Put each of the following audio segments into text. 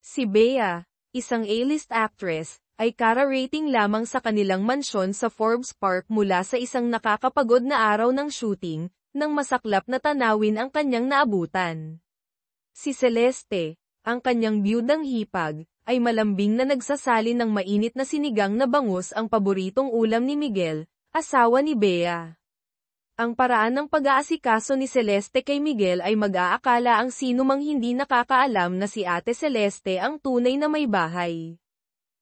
Si Bea, isang A-list actress, ay kara-rating lamang sa kanilang mansyon sa Forbes Park mula sa isang nakakapagod na araw ng shooting, nang masaklap na tanawin ang kanyang naabutan. Si Celeste, ang kanyang biyudang hipag, ay malambing na nagsasalin ng mainit na sinigang na bangus ang paboritong ulam ni Miguel, asawa ni Bea. Ang paraan ng pag-aasikaso ni Celeste kay Miguel ay mag-aakala ang sino mang hindi nakakaalam na si Ate Celeste ang tunay na may bahay.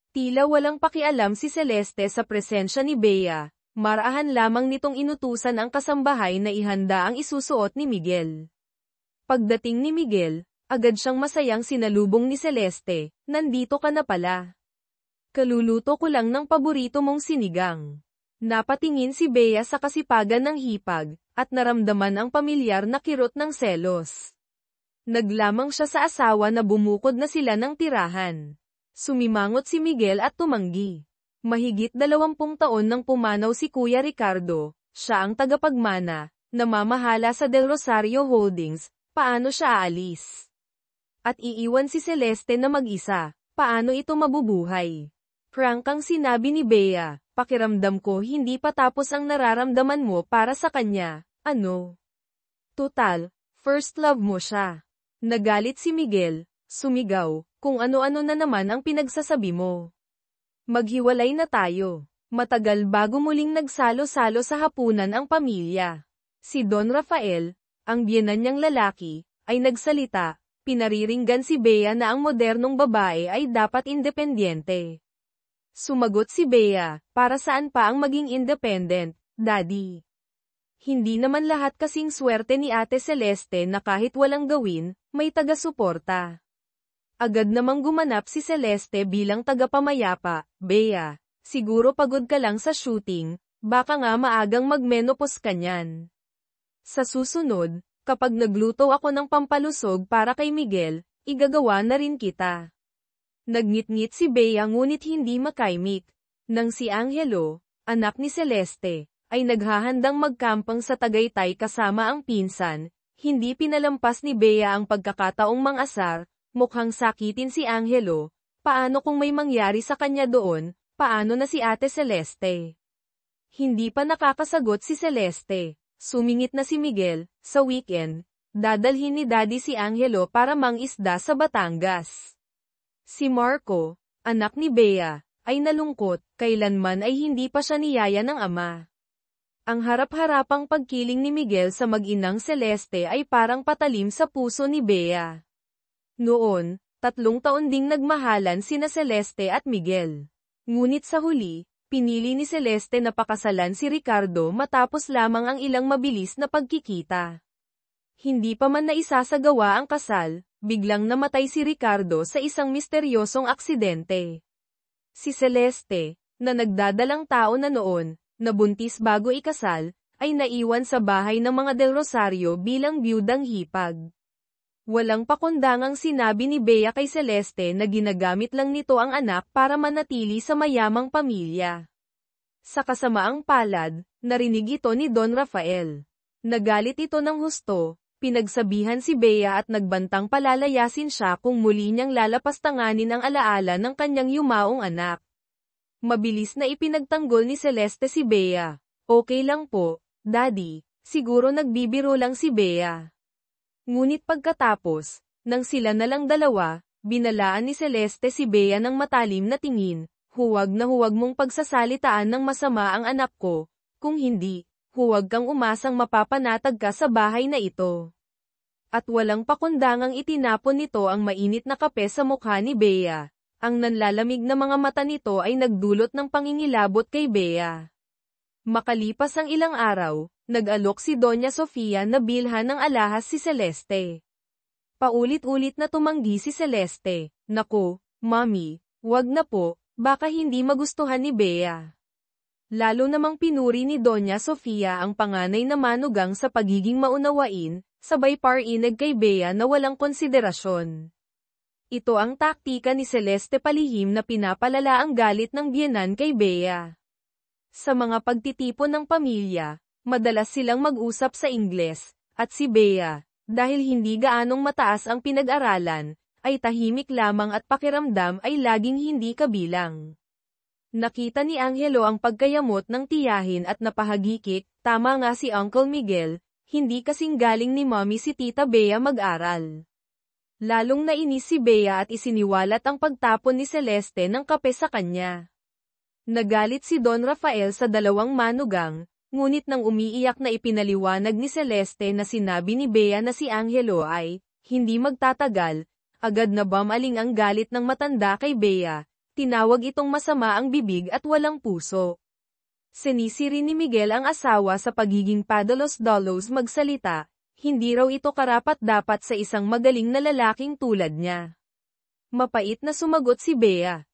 Tila walang pakialam si Celeste sa presensya ni Bea, marahan lamang nitong inutusan ang kasambahay na ihanda ang isusuot ni Miguel. Pagdating ni Miguel, agad siyang masayang sinalubong ni Celeste, "Nandito ka na pala. Kaluluto ko lang ng paborito mong sinigang." Napatingin si Bea sa kasipagan ng hipag, at naramdaman ang pamilyar na kirot ng selos. Naglamang siya sa asawa na bumukod na sila ng tirahan. Sumimangot si Miguel at tumanggi. Mahigit 20 taon nang pumanaw si Kuya Ricardo, siya ang tagapagmana, namamahala sa Del Rosario Holdings, paano siya aalis? At iiwan si Celeste na mag-isa, paano ito mabubuhay? Prangkang sinabi ni Bea, "Pakiramdam ko hindi pa tapos ang nararamdaman mo para sa kanya, ano? Tutal, first love mo siya." Nagalit si Miguel, sumigaw, "Kung ano-ano na naman ang pinagsasabi mo. Maghiwalay na tayo." Matagal bago muling nagsalo-salo sa hapunan ang pamilya. Si Don Rafael, ang biyenan niyang lalaki, ay nagsalita, pinariringgan si Bea na ang modernong babae ay dapat independyente. Sumagot si Bea, "Para saan pa ang maging independent, Daddy? Hindi naman lahat kasing swerte ni Ate Celeste na kahit walang gawin, may taga-suporta." Agad namang gumanap si Celeste bilang tagapamayapa, "Bea, siguro pagod ka lang sa shooting, baka nga maagang magmenopause ka niyan. Sa susunod, kapag nagluto ako ng pampalusog para kay Miguel, igagawa na rin kita." Nagngit-ngit si Bea ngunit hindi makaimik. Nang si Angelo, anak ni Celeste, ay naghahandang magkampang sa Tagaytay kasama ang pinsan, hindi pinalampas ni Bea ang pagkakataong mang-asar, mukhang sakitin si Angelo, paano kung may mangyari sa kanya doon, paano na si Ate Celeste? Hindi pa nakakasagot si Celeste, sumingit na si Miguel, sa weekend, dadalhin ni Daddy si Angelo para mang-isda sa Batangas. Si Marco, anak ni Bea, ay nalungkot, kailanman ay hindi pa siya niyaya ng ama. Ang harap-harapang pagkiling ni Miguel sa mag-inang Celeste ay parang patalim sa puso ni Bea. Noon, 3 taon ding nagmahalan sina Celeste at Miguel. Ngunit sa huli, pinili ni Celeste na pakasalan si Ricardo matapos lamang ang ilang mabilis na pagkikita. Hindi pa man naisasagawa ang kasal, biglang namatay si Ricardo sa isang misteryosong aksidente. Si Celeste, na nagdadalang tao na noon, nabuntis bago ikasal, ay naiwan sa bahay ng mga Del Rosario bilang biyudang hipag. Walang pakundangang sinabi ni Bea kay Celeste na ginagamit lang nito ang anak para manatili sa mayamang pamilya. Sa kasamaang palad, narinig ito ni Don Rafael. Nagalit ito ng husto. Pinagsabihan si Bea at nagbantang palalayasin siya kung muli niyang lalapastanganin ang alaala ng kanyang yumaong anak. Mabilis na ipinagtanggol ni Celeste si Bea. "Okay lang po, Daddy, siguro nagbibiro lang si Bea." Ngunit pagkatapos, nang sila na lang dalawa, binalaan ni Celeste si Bea ng matalim na tingin, "Huwag na huwag mong pagsasalitaan ng masama ang anak ko, kung hindi, huwag kang umasang mapapanatag ka sa bahay na ito." At walang pakundangang itinapon nito ang mainit na kape sa mukha ni Bea. Ang nanlalamig na mga mata nito ay nagdulot ng pangingilabot kay Bea. Makalipas ang ilang araw, nag-alok si Doña Sofia na bilhan ng alahas si Celeste. Paulit-ulit na tumanggi si Celeste, "Naku, Mommy, wag na po, baka hindi magustuhan ni Bea." Lalo namang pinuri ni Doña Sofia ang panganay na manugang sa pagiging maunawain, sabay parinig kay Bea na walang konsiderasyon. Ito ang taktika ni Celeste palihim na pinapalala ang galit ng biyenan kay Bea. Sa mga pagtitipon ng pamilya, madalas silang mag-usap sa Ingles, at si Bea, dahil hindi gaanong mataas ang pinag-aralan, ay tahimik lamang at pakiramdam ay laging hindi kabilang. Nakita ni Angelo ang pagkayamot ng tiyahin at napahagikik, tama nga si Uncle Miguel, hindi kasing galing ni Mommy si Tita Bea mag-aral. Lalong nainis si Bea at isiniwalat ang pagtapon ni Celeste ng kape sa kanya. Nagalit si Don Rafael sa dalawang manugang, ngunit nang umiiyak na ipinaliwanag ni Celeste na sinabi ni Bea na si Angelo ay, hindi magtatagal, agad na bumaling ang galit ng matanda kay Bea. Tinawag itong masama ang bibig at walang puso. Sinisiri ni Miguel ang asawa sa pagiging padalos-dalos magsalita, hindi raw ito karapat-dapat sa isang magaling na lalaking tulad niya. Mapait na sumagot si Bea,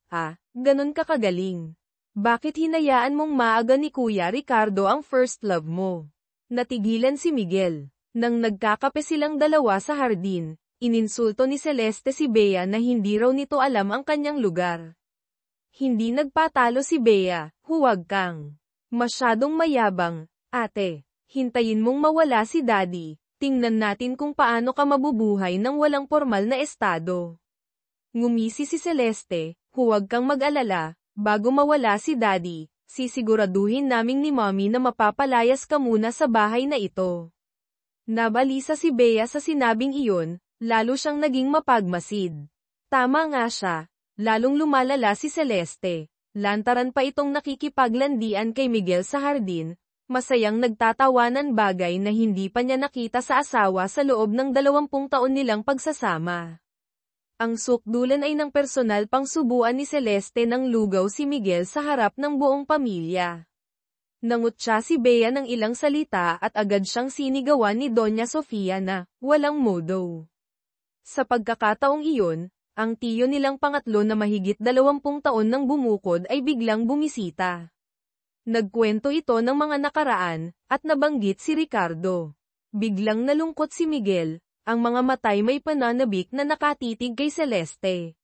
ganun ka kagaling. Bakit hinayaan mong maaga ni Kuya Ricardo ang first love mo? Natigilan si Miguel. Nang nagkakape silang dalawa sa hardin, ininsulto ni Celeste si Bea na hindi raw nito alam ang kanyang lugar. Hindi nagpatalo si Bea, huwag kang masyadong mayabang, ate. Hintayin mong mawala si Daddy, tingnan natin kung paano ka mabubuhay ng walang formal na estado. Ngumisi si Celeste, huwag kang mag-alala, bago mawala si Daddy, sisiguraduhin naming ni Mommy na mapapalayas ka muna sa bahay na ito. Nabalisa si Bea sa sinabing iyon, lalo siyang naging mapagmasid. Tama nga siya. Lalong lumalala si Celeste. Lantaran pa itong nakikipaglandian kay Miguel sa hardin, masayang nagtatawanan bagay na hindi pa niya nakita sa asawa sa loob ng 20 taon nilang pagsasama. Ang sukdulan ay ng personal pang subuan ni Celeste ng lugaw si Miguel sa harap ng buong pamilya. Nangutya si Bea ng ilang salita at agad siyang sinigawan ni Doña Sofia na, walang modo. Sa pagkakataong iyon, ang tiyo nilang pangatlo na mahigit 20 taon nang bumukod ay biglang bumisita. Nagkwento ito ng mga nakaraan, at nabanggit si Ricardo. Biglang nalungkot si Miguel, ang mga matay may pananabik na nakatitig kay Celeste.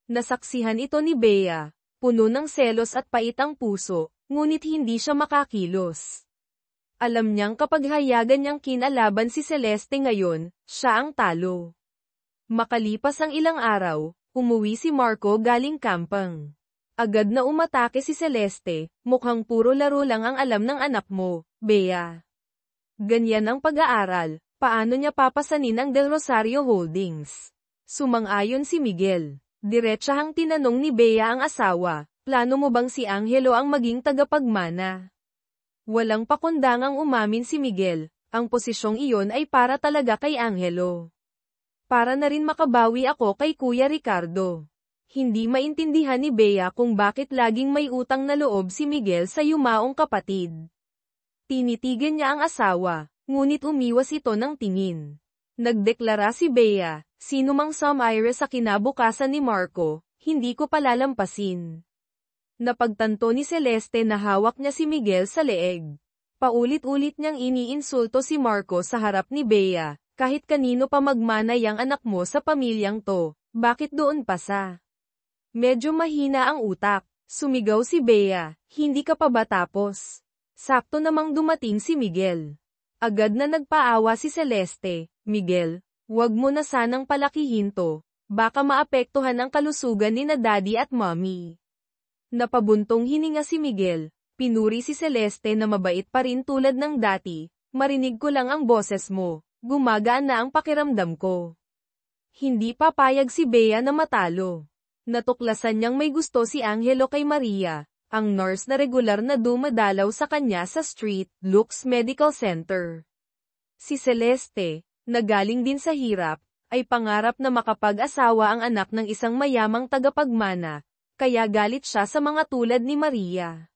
Nasaksihan ito ni Bea, puno ng selos at pait ang puso, ngunit hindi siya makakilos. Alam niyang kapag hayagan niyang kinalaban si Celeste ngayon, siya ang talo. Makalipas ang ilang araw, umuwi si Marco galing kampang. Agad na umatake si Celeste, mukhang puro laro lang ang alam ng anak mo, Bea. Ganyan ang pag-aaral, paano niya papasanin ang Del Rosario Holdings? Sumang-ayon si Miguel. Diretsahang tinanong ni Bea ang asawa, plano mo bang si Angelo ang maging tagapagmana? Walang pakundangang umamin si Miguel, ang posisyong iyon ay para talaga kay Angelo. Para na rin makabawi ako kay Kuya Ricardo. Hindi maintindihan ni Bea kung bakit laging may utang na loob si Miguel sa yumaong kapatid. Tinitigan niya ang asawa, ngunit umiwas ito ng tingin. Nagdeklara si Bea, sino mang sumire sa kinabukasan ni Marco, hindi ko palalampasin. Napagtanto ni Celeste na hawak niya si Miguel sa leeg. Paulit-ulit niyang iniinsulto si Marco sa harap ni Bea. Kahit kanino pa magmanay ang anak mo sa pamilyang to, bakit doon pa sa? Medyo mahina ang utak, sumigaw si Bea, hindi ka pa ba tapos? Sakto namang dumating si Miguel. Agad na nagpaawa si Celeste, Miguel, wag mo na sanang palakihin to, baka maapektuhan ang kalusugan ni na Daddy at Mommy. Napabuntong hininga si Miguel, pinuri si Celeste na mabait pa rin tulad ng dati, marinig ko lang ang boses mo. Gumagaan na ang pakiramdam ko. Hindi papayag si Bea na matalo. Natuklasan niyang may gusto si Angelo kay Maria, ang nurse na regular na dumadalaw sa kanya sa St. Luke's Medical Center. Si Celeste, na galing din sa hirap, ay pangarap na makapag-asawa ang anak ng isang mayamang tagapagmana, kaya galit siya sa mga tulad ni Maria.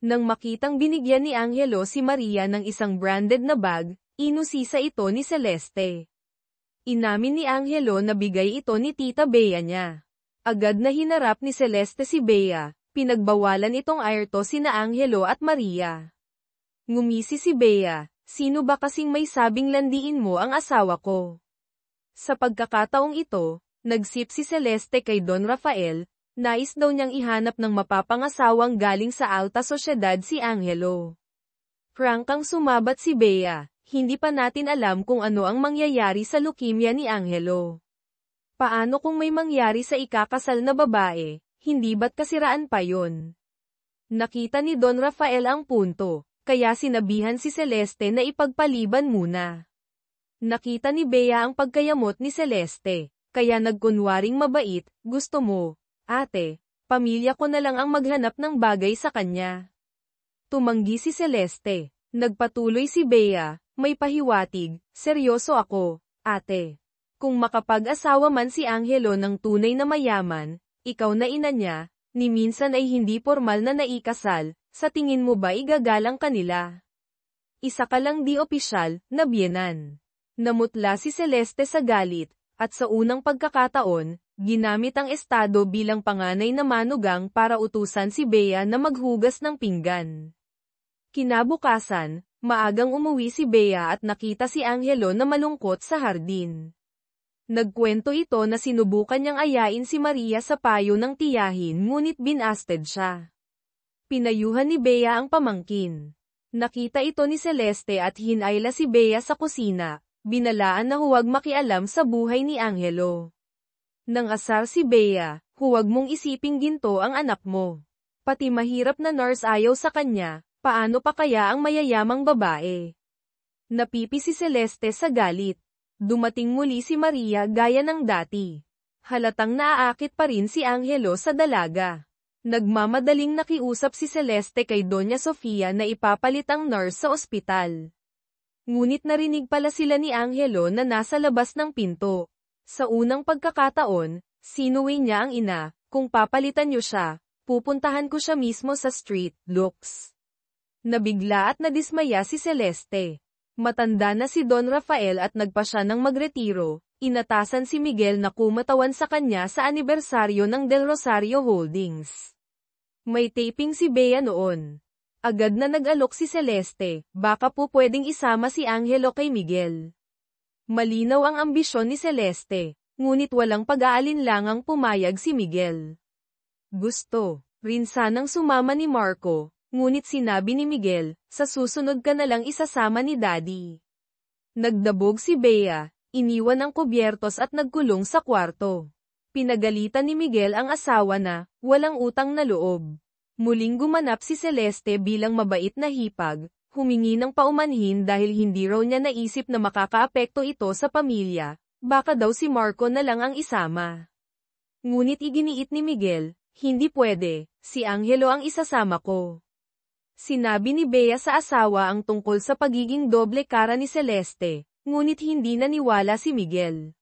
Nang makitang binigyan ni Angelo si Maria ng isang branded na bag, inusisa ito ni Celeste. Inamin ni Angelo na bigay ito ni Tita Bea niya. Agad na hinarap ni Celeste si Bea, pinagbawalan itong airto sina Angelo at Maria. Ngumisi si Bea, sino ba kasing may sabing landiin mo ang asawa ko? Sa pagkakataong ito, nagsip si Celeste kay Don Rafael, nais daw niyang ihanap ng mapapangasawang galing sa alta sosyedad si Angelo. Frankang sumabat si Bea. Hindi pa natin alam kung ano ang mangyayari sa leukemia ni Angelo. Paano kung may mangyari sa ikakasal na babae, hindi ba't kasiraan pa yon? Nakita ni Don Rafael ang punto, kaya sinabihan si Celeste na ipagpaliban muna. Nakita ni Bea ang pagkayamot ni Celeste, kaya nagkunwaring mabait, gusto mo, ate, pamilya ko na lang ang maghanap ng bagay sa kanya. Tumanggi si Celeste. Nagpatuloy si Bea, may pahiwatig, seryoso ako, ate. Kung makapag-asawa man si Angelo ng tunay na mayaman, ikaw na ina niya, ni minsan ay hindi formal na naikasal, sa tingin mo ba igagalang kanila? Isa ka lang di opisyal, na biyenan. Namutla si Celeste sa galit, at sa unang pagkakataon, ginamit ang estado bilang panganay na manugang para utusan si Bea na maghugas ng pinggan. Kinabukasan, maagang umuwi si Bea at nakita si Angelo na malungkot sa hardin. Nagkwento ito na sinubukan niyang ayain si Maria sa payo ng tiyahin ngunit binasted siya. Pinayuhan ni Bea ang pamangkin. Nakita ito ni Celeste at hinayla si Bea sa kusina, binalaan na huwag makialam sa buhay ni Angelo. Nang asar si Bea, huwag mong isiping ginto ang anak mo. Pati mahirap na nurse ayaw sa kanya, paano pa kaya ang mayayamang babae? Napipi si Celeste sa galit. Dumating muli si Maria gaya ng dati. Halatang naaakit pa rin si Angelo sa dalaga. Nagmamadaling nakiusap si Celeste kay Doña Sofia na ipapalit ang nurse sa ospital. Ngunit narinig pala sila ni Angelo na nasa labas ng pinto. Sa unang pagkakataon, sinuwi niya ang ina, kung papalitan niyo siya, pupuntahan ko siya mismo sa street, looks. Nabigla at nadismaya si Celeste. Matanda na si Don Rafael at nagpa siya ng magretiro, inatasan si Miguel na kumatawan sa kanya sa anibersaryo ng Del Rosario Holdings. May taping si Bea noon. Agad na nag-alok si Celeste, baka po pwedeng isama si Angelo kay Miguel. Malinaw ang ambisyon ni Celeste, ngunit walang pag-aalinlangang pumayag si Miguel. Gusto rin sanang sumama ni Marco. Ngunit sinabi ni Miguel, sa susunod ka na lang isasama ni Daddy. Nagdabog si Bea, iniwan ang kubyertos at nagkulong sa kwarto. Pinagalitan ni Miguel ang asawa na, walang utang na loob. Muling gumanap si Celeste bilang mabait na hipag, humingi ng paumanhin dahil hindi raw niya naisip na makakaapekto ito sa pamilya, baka daw si Marco na lang ang isama. Ngunit iginiit ni Miguel, hindi pwede, si Angelo ang isasama ko. Sinabi ni Bea sa asawa ang tungkol sa pagiging doble kara ni Celeste, ngunit hindi naniwala si Miguel.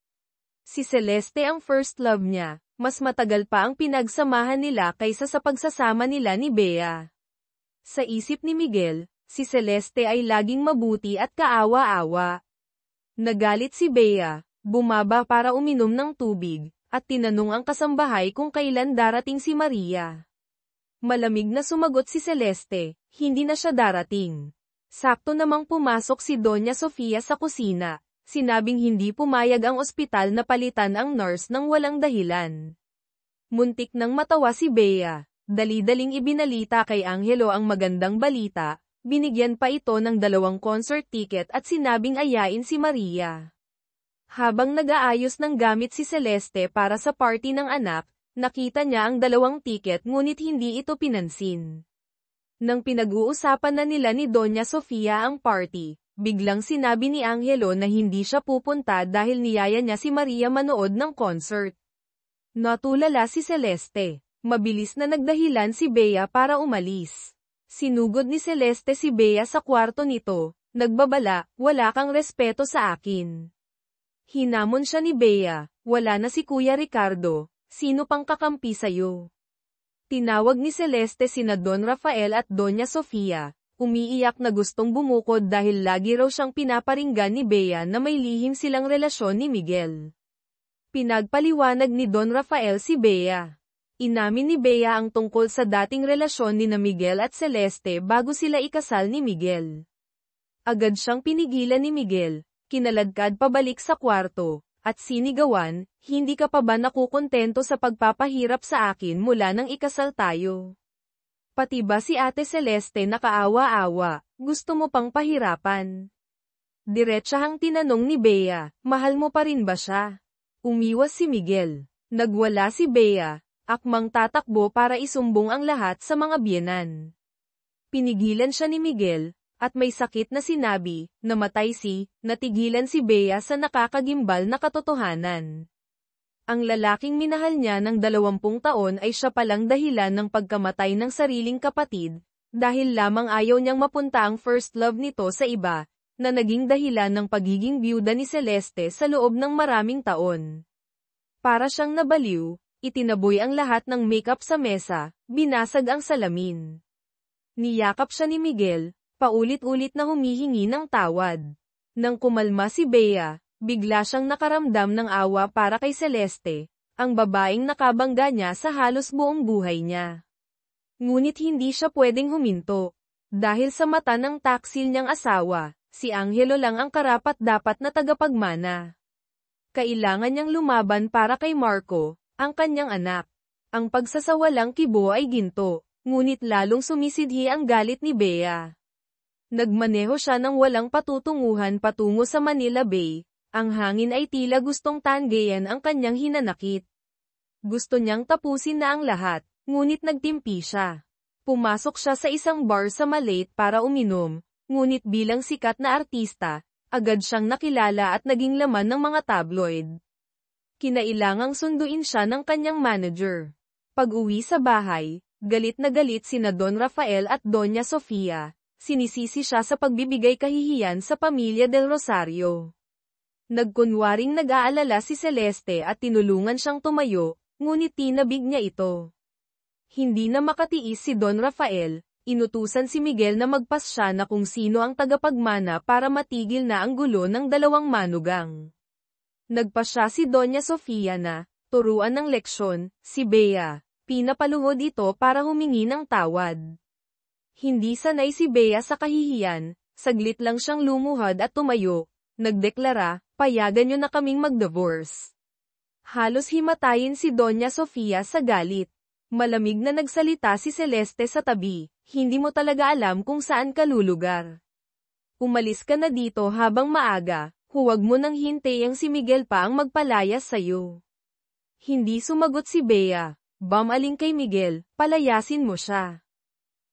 Si Celeste ang first love niya, mas matagal pa ang pinagsamahan nila kaysa sa pagsasama nila ni Bea. Sa isip ni Miguel, si Celeste ay laging mabuti at kaawa-awa. Nagalit si Bea, bumaba para uminom ng tubig, at tinanong ang kasambahay kung kailan darating si Maria. Malamig na sumagot si Celeste, hindi na siya darating. Sakto namang pumasok si Doña Sofia sa kusina, sinabing hindi pumayag ang ospital na palitan ang nurse ng walang dahilan. Muntik nang matawa si Bea, dali-daling ibinalita kay Angelo ang magandang balita, binigyan pa ito ng 2 concert ticket at sinabing ayain si Maria. Habang nag-aayos ng gamit si Celeste para sa party ng anak, nakita niya ang 2 tiket ngunit hindi ito pinansin. Nang pinag-uusapan na nila ni Doña Sofia ang party, biglang sinabi ni Angelo na hindi siya pupunta dahil niyaya niya si Maria manood ng concert. Natulala si Celeste. Mabilis na nagdahilan si Bea para umalis. Sinugod ni Celeste si Bea sa kwarto nito, nagbabala, wala kang respeto sa akin. Hinamon siya ni Bea, wala na si Kuya Ricardo. Sino pang kakampi sa'yo? Tinawag ni Celeste sina Don Rafael at Doña Sofia, umiiyak na gustong bumukod dahil lagi raw siyang pinaparinggan ni Bea na may lihim silang relasyon ni Miguel. Pinagpaliwanag ni Don Rafael si Bea. Inamin ni Bea ang tungkol sa dating relasyon ni na Miguel at Celeste bago sila ikasal ni Miguel. Agad siyang pinigilan ni Miguel, kinaladkad pabalik sa kwarto. At sinigawan, hindi ka pa ba nakukontento sa pagpapahirap sa akin mula nang ikasal tayo? Pati ba si Ate Celeste nakaawa-awa, gusto mo pang pahirapan? Diretsahang tinanong ni Bea, mahal mo pa rin ba siya? Umiwas si Miguel. Nagwala si Bea, akmang tatakbo para isumbong ang lahat sa mga biyenan. Pinigilan siya ni Miguel, at may sakit na sinabi, namatay natigilan si Bea sa nakakagimbal na katotohanan. Ang lalaking minahal niya ng 20 taon ay siya palang dahilan ng pagkamatay ng sariling kapatid, dahil lamang ayaw niyang mapunta ang first love nito sa iba, na naging dahilan ng pagiging byuda ni Celeste sa loob ng maraming taon. Para siyang nabaliw, itinaboy ang lahat ng makeup sa mesa, binasag ang salamin. Niyakap siya ni Miguel, paulit-ulit na humihingi ng tawad. Nang kumalma si Bea, bigla siyang nakaramdam ng awa para kay Celeste, ang babaeng nakabangga niya sa halos buong buhay niya. Ngunit hindi siya pwedeng huminto. Dahil sa mata ng taksil niyang asawa, si Angelo lang ang karapat-dapat na tagapagmana. Kailangan niyang lumaban para kay Marco, ang kanyang anak. Ang pagsasawalang kibo ay ginto, ngunit lalong sumisidhi ang galit ni Bea. Nagmaneho siya ng walang patutunguhan patungo sa Manila Bay. Ang hangin ay tila gustong tanggayan ang kanyang hinanakit. Gusto niyang tapusin na ang lahat, ngunit nagtimpi siya. Pumasok siya sa isang bar sa Malate para uminom, ngunit bilang sikat na artista, agad siyang nakilala at naging laman ng mga tabloid. Kinailangang sunduin siya ng kanyang manager. Pag-uwi sa bahay, galit na galit sina Don Rafael at Doña Sofia, sinisisi siya sa pagbibigay kahihiyan sa pamilya del Rosario. Nagkunwaring nag-aalala si Celeste at tinulungan siyang tumayo, ngunit tinabig niya ito. Hindi na makatiis si Don Rafael, inutusan si Miguel na magpasya na kung sino ang tagapagmana para matigil na ang gulo ng dalawang manugang. Nagpasya si Doña Sofia na, turuan ng leksyon, si Bea, pinapaluhod ito para humingi ng tawad. Hindi sanay si Bea sa kahihiyan, saglit lang siyang lumuhod at tumayo, nagdeklara, payagan niyo na kaming mag-divorce. Halos himatayin si Doña Sofia sa galit. Malamig na nagsalita si Celeste sa tabi, hindi mo talaga alam kung saan ka lulugar. Umalis ka na dito habang maaga, huwag mo nang hintayang si Miguel pa ang magpalayas sa'yo. Hindi sumagot si Bea, bamaling kay Miguel, palayasin mo siya.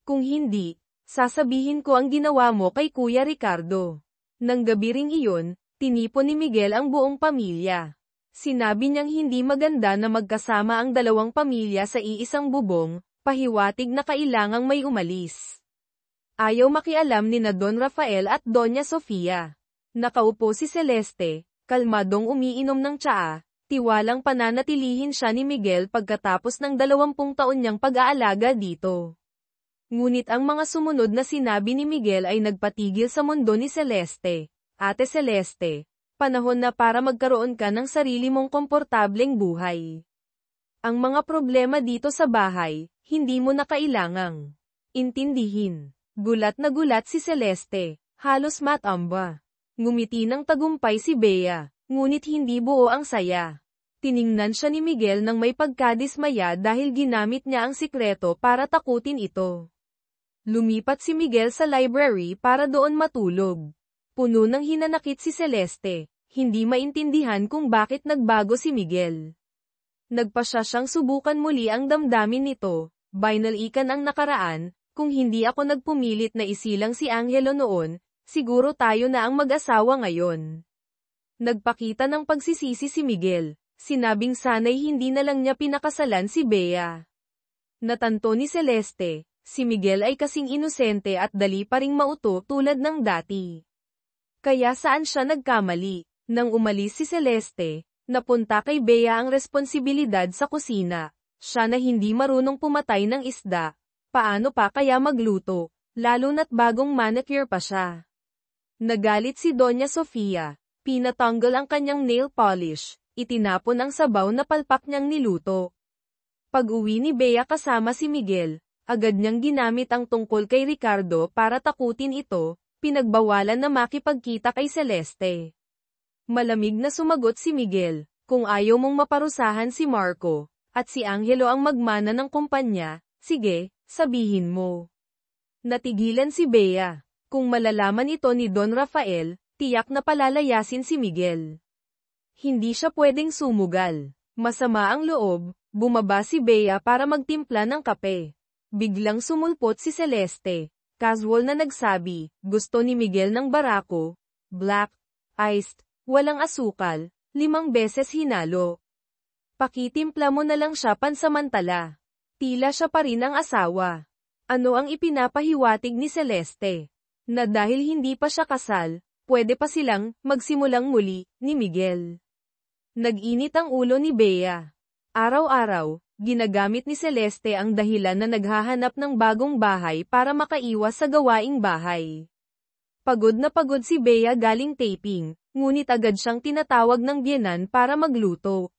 Kung hindi, sasabihin ko ang ginawa mo kay Kuya Ricardo. Nang gabi ring iyon, tinipon ni Miguel ang buong pamilya. Sinabi niyang hindi maganda na magkasama ang dalawang pamilya sa iisang bubong, pahiwatig na kailangang may umalis. Ayaw makialam ni na Don Rafael at Doña Sofia. Nakaupo si Celeste, kalmadong umiinom ng tsaa, tiwalang pananatilihin siya ni Miguel pagkatapos ng 20 taon niyang pag-aalaga dito. Ngunit ang mga sumunod na sinabi ni Miguel ay nagpatigil sa mundo ni Celeste. Ate Celeste, panahon na para magkaroon ka ng sarili mong komportableng buhay. Ang mga problema dito sa bahay, hindi mo na kailangang intindihin. Gulat na gulat si Celeste, halos matamba. Ngumiti ng tagumpay si Bea, ngunit hindi buo ang saya. Tiningnan siya ni Miguel nang may pagkadismaya dahil ginamit niya ang sikreto para takutin ito. Lumipat si Miguel sa library para doon matulog. Puno ng hinanakit si Celeste, hindi maintindihan kung bakit nagbago si Miguel. Nagpasya siyang subukan muli ang damdamin nito, binalikan ang nakaraan, kung hindi ako nagpumilit na isilang si Angelo noon, siguro tayo na ang mag-asawa ngayon. Nagpakita ng pagsisisi si Miguel, sinabing sana'y hindi na lang niya pinakasalan si Bea. Natanto ni Celeste, si Miguel ay kasing inosente at dali pa ring mauto tulad ng dati. Kaya saan siya nagkamali? Nang umalis si Celeste, napunta kay Bea ang responsibilidad sa kusina. Siya na hindi marunong pumatay ng isda. Paano pa kaya magluto? Lalo na't bagong manicure pa siya. Nagalit si Doña Sofia. Pinatanggal ang kanyang nail polish. Itinapon ang sabaw na palpak niyang niluto. Pag-uwi ni Bea kasama si Miguel, agad niyang ginamit ang tungkol kay Ricardo para takutin ito. Pinagbawalan na makipagkita kay Celeste. Malamig na sumagot si Miguel, kung ayaw mong maparusahan si Marco, at si Angelo ang magmana ng kumpanya, sige, sabihin mo. Natigilan si Bea. Kung malalaman ito ni Don Rafael, tiyak na palalayasin si Miguel. Hindi siya pwedeng sumugal. Masama ang loob, bumaba si Bea para magtimpla ng kape. Biglang sumulpot si Celeste. Casual na nagsabi, gusto ni Miguel ng barako, black, iced, walang asukal, 5 beses hinalo. Pakitimpla mo na lang siya pansamantala. Tila siya pa rin ang asawa. Ano ang ipinapahiwatig ni Celeste? Na dahil hindi pa siya kasal, pwede pa silang magsimulang muli, ni Miguel. Nag-init ang ulo ni Bea. Araw-araw, ginagamit ni Celeste ang dahilan na naghahanap ng bagong bahay para makaiwas sa gawaing bahay. Pagod na pagod si Bea galing taping, ngunit agad siyang tinatawag ng biyenan para magluto.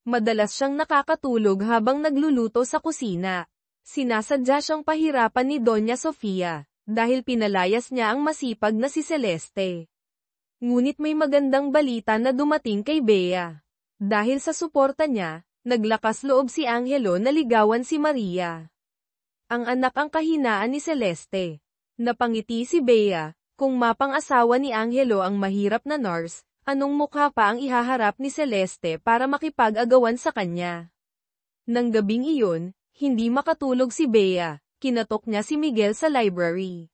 Madalas siyang nakakatulog habang nagluluto sa kusina. Sinasadya siyang pahirapan ni Doña Sofia, dahil pinalayas niya ang masipag na si Celeste. Ngunit may magandang balita na dumating kay Bea. Dahil sa suporta niya, naglakas loob si Angelo na ligawan si Maria. Ang anak ang kahinaan ni Celeste. Napangiti si Bea. Kung mapang-asawa ni Angelo ang mahirap na nurse, anong mukha pa ang ihaharap ni Celeste para makipag-agawan sa kanya? Nang gabing iyon, hindi makatulog si Bea, kinatok niya si Miguel sa library.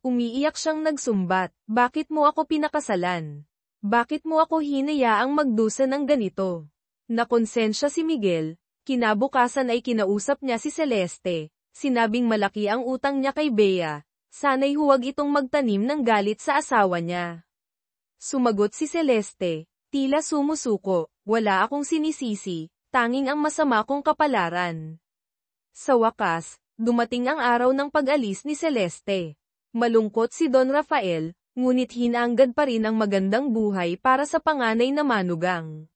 Umiiyak siyang nagsumbat, bakit mo ako pinakasalan? Bakit mo ako hinayaang magdusa ng ganito? Nakonsensya si Miguel, kinabukasan ay kinausap niya si Celeste, sinabing malaki ang utang niya kay Bea. Sana'y huwag itong magtanim ng galit sa asawa niya. Sumagot si Celeste, tila sumusuko, wala akong sinisisi, tanging ang masama kong kapalaran. Sa wakas, dumating ang araw ng pag-alis ni Celeste. Malungkot si Don Rafael, ngunit hinanggad pa rin ang magandang buhay para sa panganay na manugang.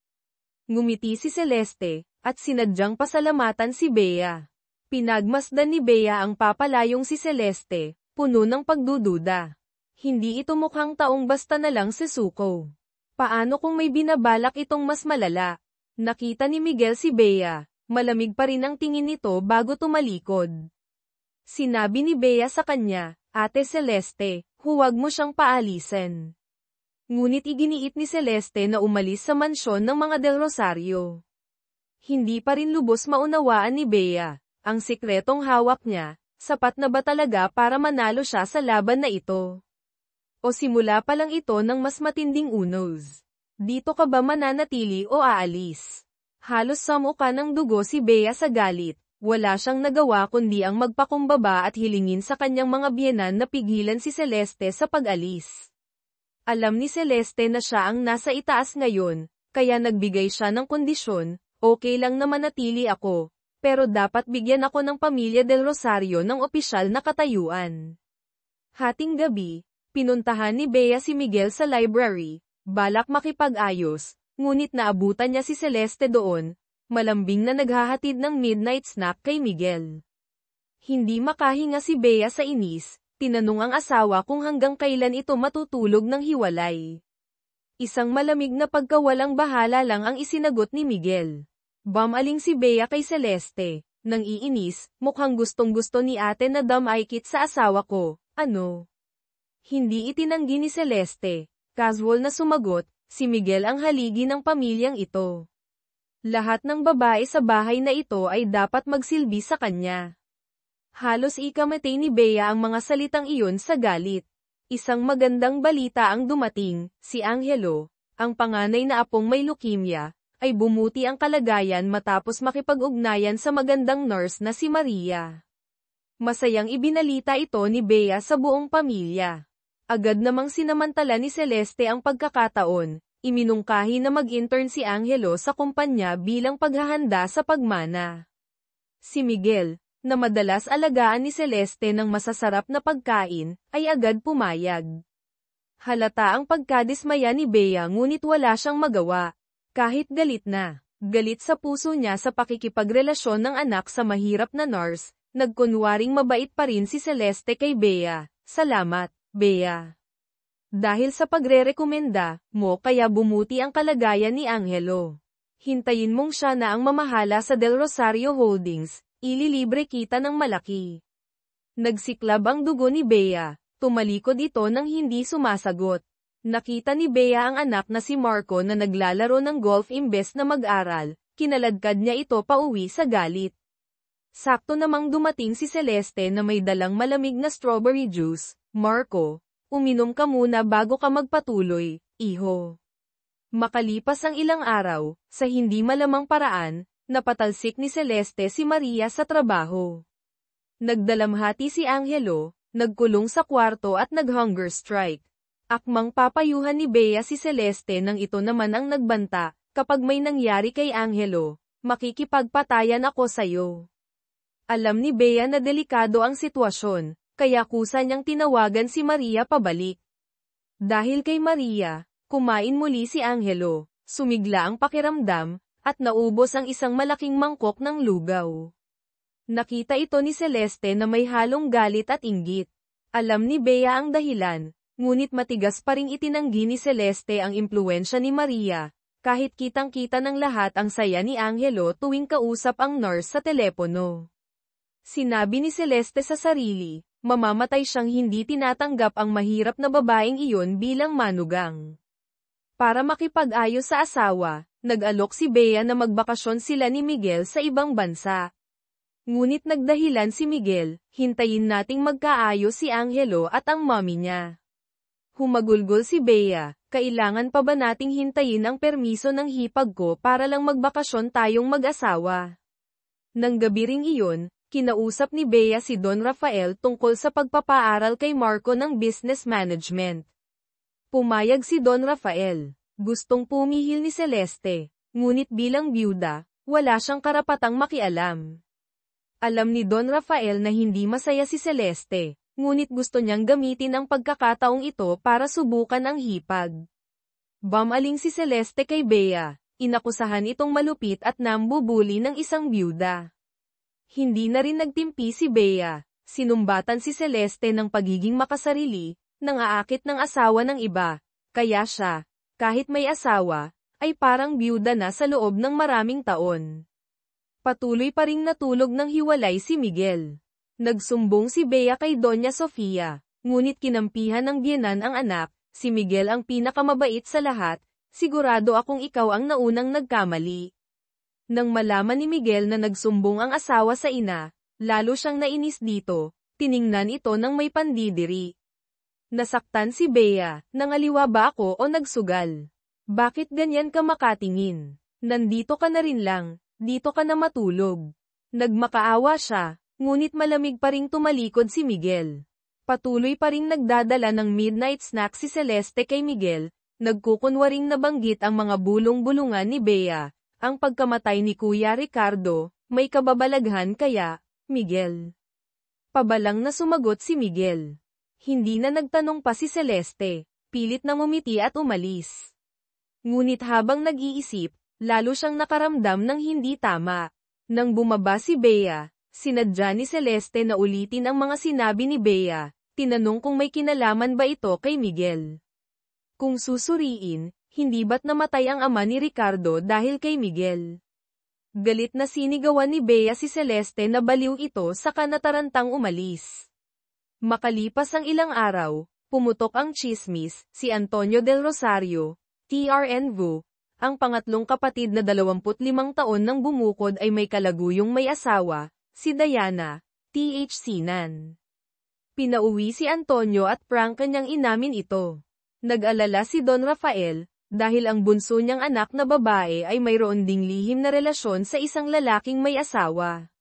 Ngumiti si Celeste, at sinadyang pasalamatan si Bea. Pinagmasdan ni Bea ang papalayong si Celeste, puno ng pagdududa. Hindi ito mukhang taong basta na lang sesuko. Paano kung may binabalak itong mas malala? Nakita ni Miguel si Bea, malamig pa rin ang tingin nito bago tumalikod. Sinabi ni Bea sa kanya, Ate Celeste, huwag mo siyang paalisin. Ngunit iginiit ni Celeste na umalis sa mansyon ng mga Del Rosario. Hindi pa rin lubos maunawaan ni Bea, ang sikretong hawak niya. Sapat na ba talaga para manalo siya sa laban na ito? O simula pa lang ito ng mas matinding unos? Dito ka ba mananatili o aalis? Halos samuka ng dugo si Bea sa galit. Wala siyang nagawa kundi ang magpakumbaba at hilingin sa kanyang mga biyenan na pigilan si Celeste sa pag-alis. Alam ni Celeste na siya ang nasa itaas ngayon, kaya nagbigay siya ng kondisyon, okay lang na manatili ako. Pero dapat bigyan ako ng pamilya Del Rosario ng opisyal na katayuan. Hating gabi, pinuntahan ni Bea si Miguel sa library, balak makipag-ayos, ngunit naabutan niya si Celeste doon, malambing na naghahatid ng midnight snack kay Miguel. Hindi makahinga si Bea sa inis, tinanong ang asawa kung hanggang kailan ito matutulog ng hiwalay. Isang malamig na pagkawalang bahala lang ang isinagot ni Miguel. Bumaling si Bea kay Celeste, nang iinis, mukhang gustong-gusto ni ate na damaykit sa asawa ko, ano? Hindi itinanggi ni Celeste, casual na sumagot, si Miguel ang haligi ng pamilyang ito. Lahat ng babae sa bahay na ito ay dapat magsilbi sa kanya. Halos ikamatay ni Bea ang mga salitang iyon sa galit. Isang magandang balita ang dumating, si Angelo, ang panganay na apong may leukemia, ay bumuti ang kalagayan matapos makipag-ugnayan sa magandang nurse na si Maria. Masayang ibinalita ito ni Bea sa buong pamilya. Agad namang sinamantala ni Celeste ang pagkakataon, iminungkahi na mag-intern si Angelo sa kumpanya bilang paghahanda sa pagmana. Si Miguel, na madalas alagaan ni Celeste ng masasarap na pagkain, ay agad pumayag. Halata ang pagkadismaya ni Bea ngunit wala siyang magawa. Kahit galit na, galit sa puso niya sa pakikipagrelasyon ng anak sa mahirap na nurse, nagkunwaring mabait pa rin si Celeste kay Bea. Salamat, Bea. Dahil sa pagrerekomenda mo kaya bumuti ang kalagayan ni Angelo. Hintayin mong siya na ang mamahala sa Del Rosario Holdings, ililibre kita ng malaki. Nagsiklab ang dugo ni Bea, tumalikod ito nang hindi sumasagot. Nakita ni Bea ang anak na si Marco na naglalaro ng golf imbes na mag-aral, kinaladkad niya ito pauwi sa galit. Sakto namang dumating si Celeste na may dalang malamig na strawberry juice. Marco, uminom ka muna bago ka magpatuloy, iho. Makalipas ang ilang araw, sa hindi malamang paraan, napatalsik ni Celeste si Maria sa trabaho. Nagdalamhati si Angelo, nagkulong sa kwarto at nag-hunger strike. Akmang papayuhan ni Bea si Celeste nang ito naman ang nagbanta, kapag may nangyari kay Angelo, makikipagpatayan ako sayo. Alam ni Bea na delikado ang sitwasyon, kaya kusa niyang tinawagan si Maria pabalik. Dahil kay Maria, kumain muli si Angelo, sumigla ang pakiramdam, at naubos ang isang malaking mangkok ng lugaw. Nakita ito ni Celeste na may halong galit at inggit. Alam ni Bea ang dahilan, ngunit matigas pa ring itinanggi ni Celeste ang impluwensya ni Maria, kahit kitang-kita ng lahat ang saya ni Angelo tuwing kausap ang nurse sa telepono. Sinabi ni Celeste sa sarili, mamamatay siyang hindi tinatanggap ang mahirap na babaeng iyon bilang manugang. Para makipag-ayos sa asawa, nag-alok si Bea na magbakasyon sila ni Miguel sa ibang bansa. Ngunit nagdahilan si Miguel, hintayin nating magkaayos si Angelo at ang mommy niya. Humagulgol si Bea, kailangan pa ba nating hintayin ang permiso ng hipag ko para lang magbakasyon tayong mag-asawa? Nang gabi ring iyon, kinausap ni Bea si Don Rafael tungkol sa pagpapaaral kay Marco ng business management. Pumayag si Don Rafael. Gustong pumihil ni Celeste, ngunit bilang byuda, wala siyang karapatang makialam. Alam ni Don Rafael na hindi masaya si Celeste, ngunit gusto niyang gamitin ang pagkakataong ito para subukan ang hipag. Bumaling si Celeste kay Bea, inakusahan itong malupit at nambubuli ng isang byuda. Hindi na rin nagtimpi si Bea, sinumbatan si Celeste ng pagiging makasarili, nang aakit ng asawa ng iba, kaya siya, kahit may asawa, ay parang byuda na sa loob ng maraming taon. Patuloy pa ring natulog ng hiwalay si Miguel. Nagsumbong si Bea kay Doña Sofia, ngunit kinampihan ng biyenan ang anak, si Miguel ang pinakamabait sa lahat, sigurado akong ikaw ang naunang nagkamali. Nang malaman ni Miguel na nagsumbong ang asawa sa ina, lalo siyang nainis dito, tiningnan ito ng may pandidiri. Nasaktan si Bea, nangaliwa ba ako o nagsugal? Bakit ganyan ka makatingin? Nandito ka na rin lang, dito ka na matulog. Nagmakaawa siya, ngunit malamig pa ring tumalikod si Miguel. Patuloy pa ring nagdadala ng midnight snack si Celeste kay Miguel, nagkukunwaring nabanggit ang mga bulong-bulungan ni Bea, ang pagkamatay ni Kuya Ricardo, may kababalaghan kaya, Miguel. Pabalang na sumagot si Miguel. Hindi na nagtanong pa si Celeste, pilit na ngumiti at umalis. Ngunit habang nag-iisip, lalo siyang nakaramdam ng hindi tama. Nang bumaba si Bea, sinadya ni Celeste na ulitin ang mga sinabi ni Bea, tinanong kung may kinalaman ba ito kay Miguel. Kung susuriin, hindi ba't namatay ang ama ni Ricardo dahil kay Miguel? Galit na sinigawan ni Bea si Celeste na baliw ito saka natarantang umalis. Makalipas ang ilang araw, pumutok ang tsismis, si Antonio del Rosario, TRN Vu, ang pangatlong kapatid na 25 taon nang bumukod ay may kalaguyong may asawa, si Diana, TH Sinan. Pinauwi si Antonio at prank kanyang inamin ito. Nag-alala si Don Rafael, dahil ang bunso niyang anak na babae ay mayroon ding lihim na relasyon sa isang lalaking may asawa.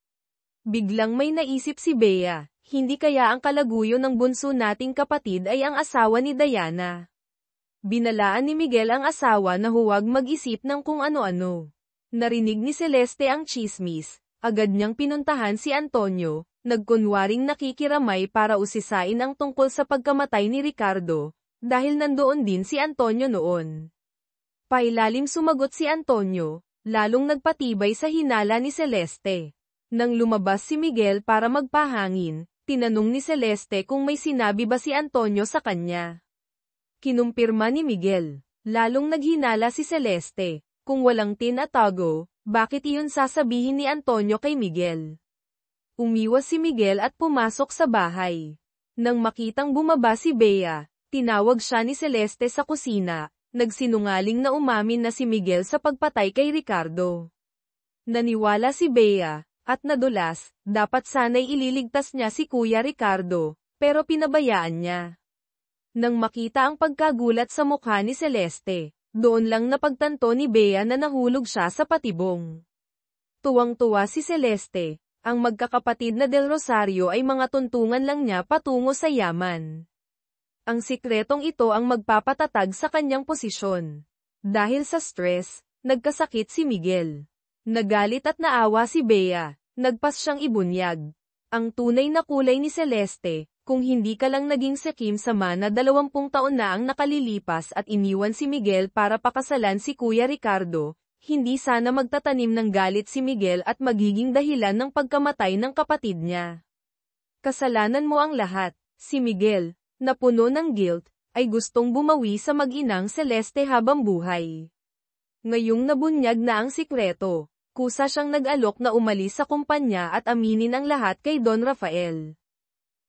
Biglang may naisip si Bea. Hindi kaya ang kalaguyo ng bunso nating kapatid ay ang asawa ni Diana. Binalaan ni Miguel ang asawa na huwag mag-isip ng kung ano-ano. Narinig ni Celeste ang tsismis, agad niyang pinuntahan si Antonio, nagkunwaring nakikiramay para usisain ang tungkol sa pagkamatay ni Ricardo, dahil nandoon din si Antonio noon. Pailalim sumagot si Antonio, lalong nagpatibay sa hinala ni Celeste. Nang lumabas si Miguel para magpahangin, tinanong ni Celeste kung may sinabi ba si Antonio sa kanya. Kinumpirma ni Miguel. Lalong naghinala si Celeste. Kung walang tinatago, bakit iyon sasabihin ni Antonio kay Miguel? Umiwas si Miguel at pumasok sa bahay. Nang makitang bumaba si Bea, Tinawag siya ni Celeste sa kusina, nagsinungaling na umamin na si Miguel sa pagpatay kay Ricardo. Naniwala si Bea, at nadulas, dapat sana'y ililigtas niya si Kuya Ricardo, pero pinabayaan niya. Nang makita ang pagkagulat sa mukha ni Celeste, doon lang napagtanto ni Bea na nahulog siya sa patibong. Tuwang-tuwa si Celeste, ang magkakapatid na Del Rosario ay mga tuntungan lang niya patungo sa yaman. Ang sikretong ito ang magpapatatag sa kanyang posisyon. Dahil sa stress, nagkasakit si Miguel. Nagalit at naawa si Bea, nagpas siyang ibunyag. Ang tunay na kulay ni Celeste, kung hindi ka lang naging sakim sama na 20 taon na ang nakalilipas at iniwan si Miguel para pakasalan si Kuya Ricardo, hindi sana magtatanim ng galit si Miguel at magiging dahilan ng pagkamatay ng kapatid niya. Kasalanan mo ang lahat, si Miguel, na puno ng guilt, ay gustong bumawi sa mag-inang Celeste habang buhay. Ngayong nabunyag na ang sikreto, kusa siyang nag-alok na umalis sa kumpanya at aminin ang lahat kay Don Rafael.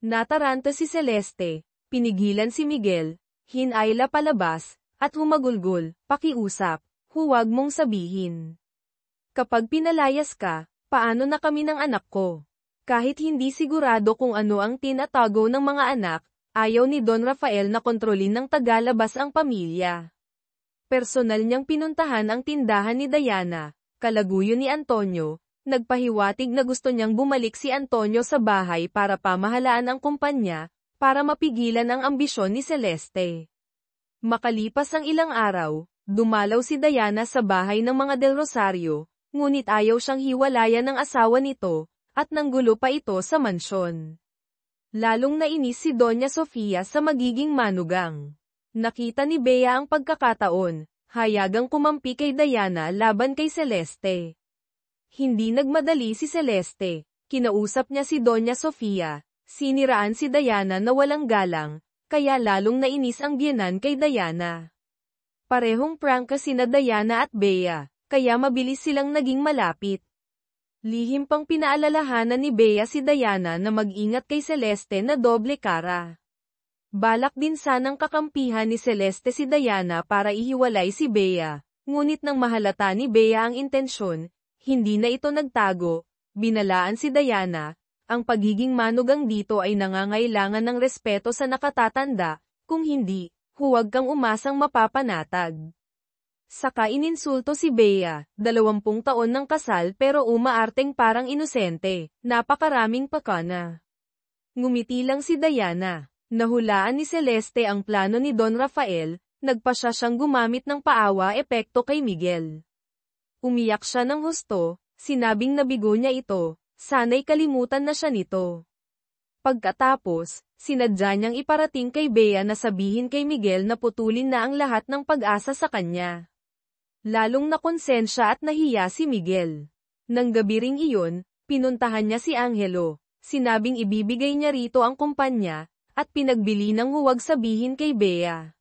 Nataranta si Celeste, pinigilan si Miguel, hinayla palabas, at humagulgol, pakiusap, huwag mong sabihin. Kapag pinalayas ka, paano na kami ng anak ko? Kahit hindi sigurado kung ano ang tinatago ng mga anak, ayaw ni Don Rafael na kontrolin ng tagalabas ang pamilya. Personal niyang pinuntahan ang tindahan ni Diana, kalaguyo ni Antonio, nagpahiwatig na gusto niyang bumalik si Antonio sa bahay para pamahalaan ang kumpanya, para mapigilan ang ambisyon ni Celeste. Makalipas ang ilang araw, dumalaw si Diana sa bahay ng mga Del Rosario, ngunit ayaw siyang hiwalayan ng asawa nito, at nanggulo pa ito sa mansyon. Lalong nainis si Doña Sofia sa magiging manugang. Nakita ni Bea ang pagkakataon, hayagang kumampi kay Diana laban kay Celeste. Hindi nagmadali si Celeste, kinausap niya si Doña Sofia, siniraan si Diana na walang galang, kaya lalong nainis ang biyenan kay Diana. Parehong prangka sina Diana at Bea, kaya mabilis silang naging malapit. Lihim pang pinaalalahanan ni Bea si Diana na mag-ingat kay Celeste na doble kara. Balak din sanang kakampihan ni Celeste si Diana para ihiwalay si Bea, ngunit nang mahalata ni Bea ang intensyon, hindi na ito nagtago, binalaan si Diana, ang pagiging manugang dito ay nangangailangan ng respeto sa nakatatanda, kung hindi, huwag kang umasang mapapanatag. Saka ininsulto si Bea, 20 taon ng kasal pero umaarteng parang inosente, napakaraming pakana. Ngumiti lang si Diana, nahulaan ni Celeste ang plano ni Don Rafael, nagpasya siyang gumamit ng paawa-epekto kay Miguel. Umiyak siya ng husto, sinabing nabigo niya ito, sana'y kalimutan na siya nito. Pagkatapos, sinadya niyang iparating kay Bea na sabihin kay Miguel na putulin na ang lahat ng pag-asa sa kanya. Lalong nakonsensya at nahiya si Miguel. Nang gabi ring iyon, pinuntahan niya si Angelo, sinabing ibibigay niya rito ang kumpanya, at pinagbili ng huwag sabihin kay Bea.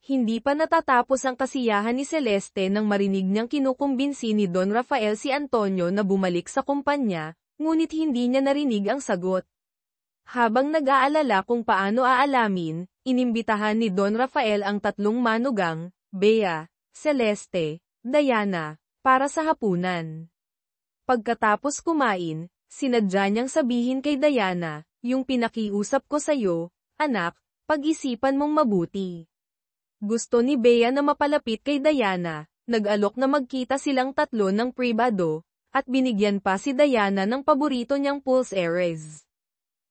Hindi pa natatapos ang kasiyahan ni Celeste nang marinig niyang kinukumbinsi ni Don Rafael si Antonio na bumalik sa kumpanya, ngunit hindi niya narinig ang sagot. Habang nag-aalala kung paano aalamin, inimbitahan ni Don Rafael ang 3 manugang, Bea, Celeste, Diana, para sa hapunan. Pagkatapos kumain, sinadya niyang sabihin kay Diana, yung pinakiusap ko sa'yo, anak, pag-isipan mong mabuti. Gusto ni Bea na mapalapit kay Diana, nag-alok na magkita silang 3 ng pribado, at binigyan pa si Diana ng paborito niyang pulse Ares.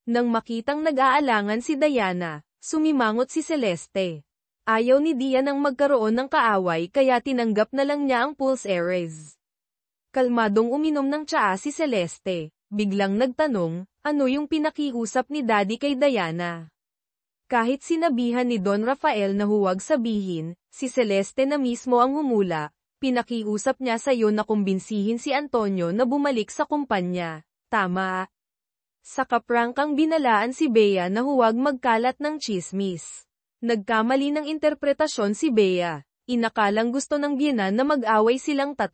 Nang makitang nag-aalangan si Diana, sumimangot si Celeste. Ayaw ni Dian ang magkaroon ng kaaway kaya tinanggap na lang niya ang pulse Ares. Kalmadong uminom ng tsaa si Celeste, biglang nagtanong, ano yung pinakiusap ni Daddy kay Diana? Kahit sinabihan ni Don Rafael na huwag sabihin, si Celeste na mismo ang humula, pinakiusap niya sa iyo na kumbinsihin si Antonio na bumalik sa kumpanya, tama? Sa kaprangkang binalaan si Bea na huwag magkalat ng tsismis. Nagkamali ng interpretasyon si Bea, inakalang gusto ng biyenan na mag-away silang 3.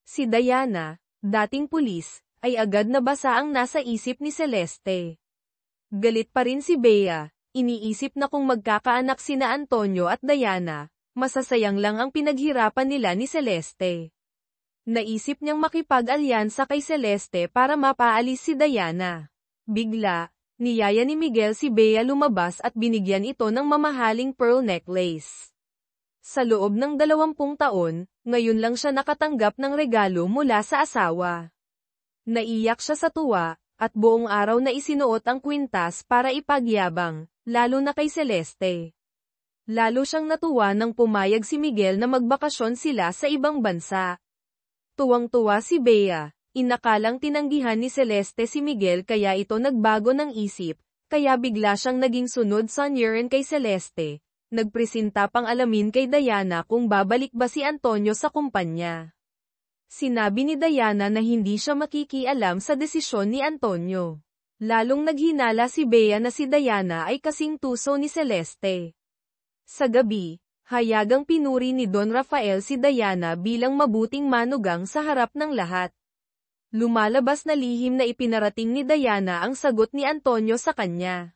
Si Diana, dating pulis, ay agad nabasa ang nasa isip ni Celeste. Galit pa rin si Bea, Iniisip na kung magkakaanak sina Antonio at Diana, masasayang lang ang pinaghirapan nila ni Celeste. Naisip niyang makipag-alyansa kay Celeste para mapaalis si Diana. Bigla, niyaya ni Miguel si Bea lumabas at binigyan ito ng mamahaling pearl necklace. Sa loob ng 20 taon, ngayon lang siya nakatanggap ng regalo mula sa asawa. Naiyak siya sa tuwa, at buong araw na isinuot ang kwintas para ipagyabang, lalo na kay Celeste. Lalo siyang natuwa nang pumayag si Miguel na magbakasyon sila sa ibang bansa. Tuwang-tuwa si Bea, inakalang tinanggihan ni Celeste si Miguel kaya ito nagbago ng isip, kaya bigla siyang naging sunod sa Niren kay Celeste. Nagpresenta pang alamin kay Diana kung babalik ba si Antonio sa kumpanya. Sinabi ni Diana na hindi siya makikialam sa desisyon ni Antonio. Lalong naghinala si Bea na si Diana ay kasing tuso ni Celeste. Sa gabi, hayagang pinuri ni Don Rafael si Diana bilang mabuting manugang sa harap ng lahat. Lumalabas na lihim na ipinarating ni Diana ang sagot ni Antonio sa kanya.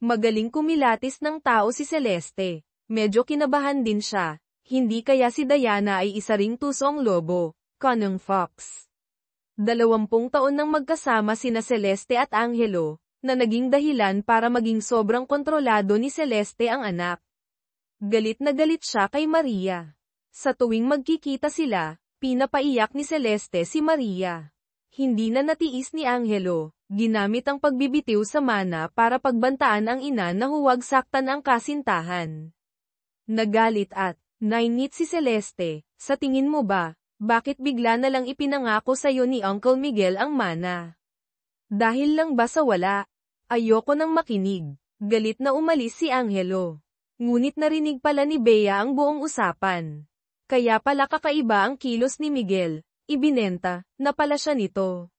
Magaling kumilatis ng tao si Celeste. Medyo kinabahan din siya, hindi kaya si Diana ay isa ring tusong lobo, Conang Fox. 20 taon nang magkasama sina Celeste at Angelo, na naging dahilan para maging sobrang kontrolado ni Celeste ang anak. Galit na galit siya kay Maria. Sa tuwing magkikita sila, pinapaiyak ni Celeste si Maria. Hindi na natiis ni Angelo, ginamit ang pagbibitiw sa mana para pagbantaan ang ina na huwag saktan ang kasintahan. Nagalit at nainit si Celeste, sa tingin mo ba, bakit bigla na lang ipinangako sa'yo ni Uncle Miguel ang mana? Dahil lang ba sa wala? Ayoko nang makinig. Galit na umalis si Angelo. Ngunit narinig pala ni Bea ang buong usapan. Kaya pala kakaiba ang kilos ni Miguel, ibinenta, na pala siya nito.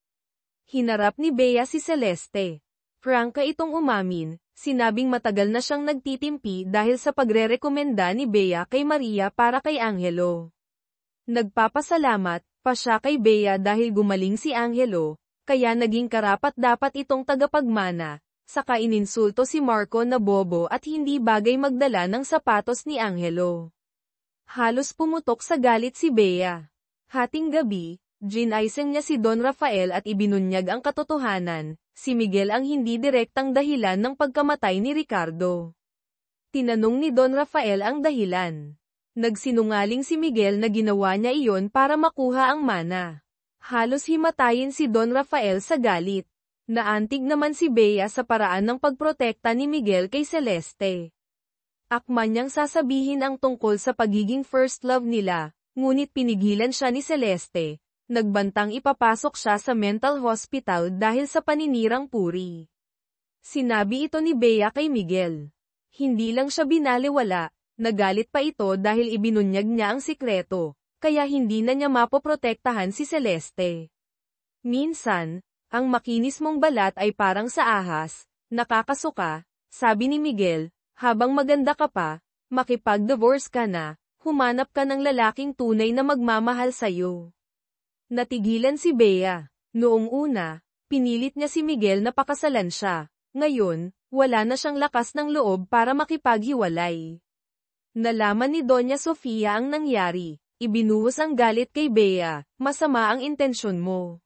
Hinarap ni Bea si Celeste. Prangka itong umamin, sinabing matagal na siyang nagtitimpi dahil sa pagre-rekomenda ni Bea kay Maria para kay Angelo. Nagpapasalamat pa siya kay Bea dahil gumaling si Angelo, kaya naging karapat-dapat itong tagapagmana. Saka ininsulto si Marco na bobo at hindi bagay magdala ng sapatos ni Angelo. Halos pumutok sa galit si Bea. Hating gabi, ginaising niya si Don Rafael at ibinunyag ang katotohanan, si Miguel ang hindi direktang dahilan ng pagkamatay ni Ricardo. Tinanong ni Don Rafael ang dahilan. Nagsinungaling si Miguel na ginawa niya iyon para makuha ang mana. Halos himatayin si Don Rafael sa galit. Naantig naman si Bea sa paraan ng pagprotekta ni Miguel kay Celeste. Akma niyang sasabihin ang tungkol sa pagiging first love nila, ngunit pinigilan siya ni Celeste. Nagbantang ipapasok siya sa mental hospital dahil sa paninirang puri. Sinabi ito ni Bea kay Miguel. Hindi lang siya binaliwala, nagalit pa ito dahil ibinunyag niya ang sikreto, kaya hindi na niya mapoprotektahan si Celeste. Minsan, ang makinis mong balat ay parang sa ahas, nakakasuka, sabi ni Miguel, habang maganda ka pa, makipag-divorce ka na, humanap ka ng lalaking tunay na magmamahal sa'yo. Natigilan si Bea. Noong una, pinilit niya si Miguel na pakasalan siya. Ngayon, wala na siyang lakas ng loob para makipaghiwalay. Nalaman ni Doña Sofia ang nangyari. Ibinuhos ang galit kay Bea, masama ang intensyon mo.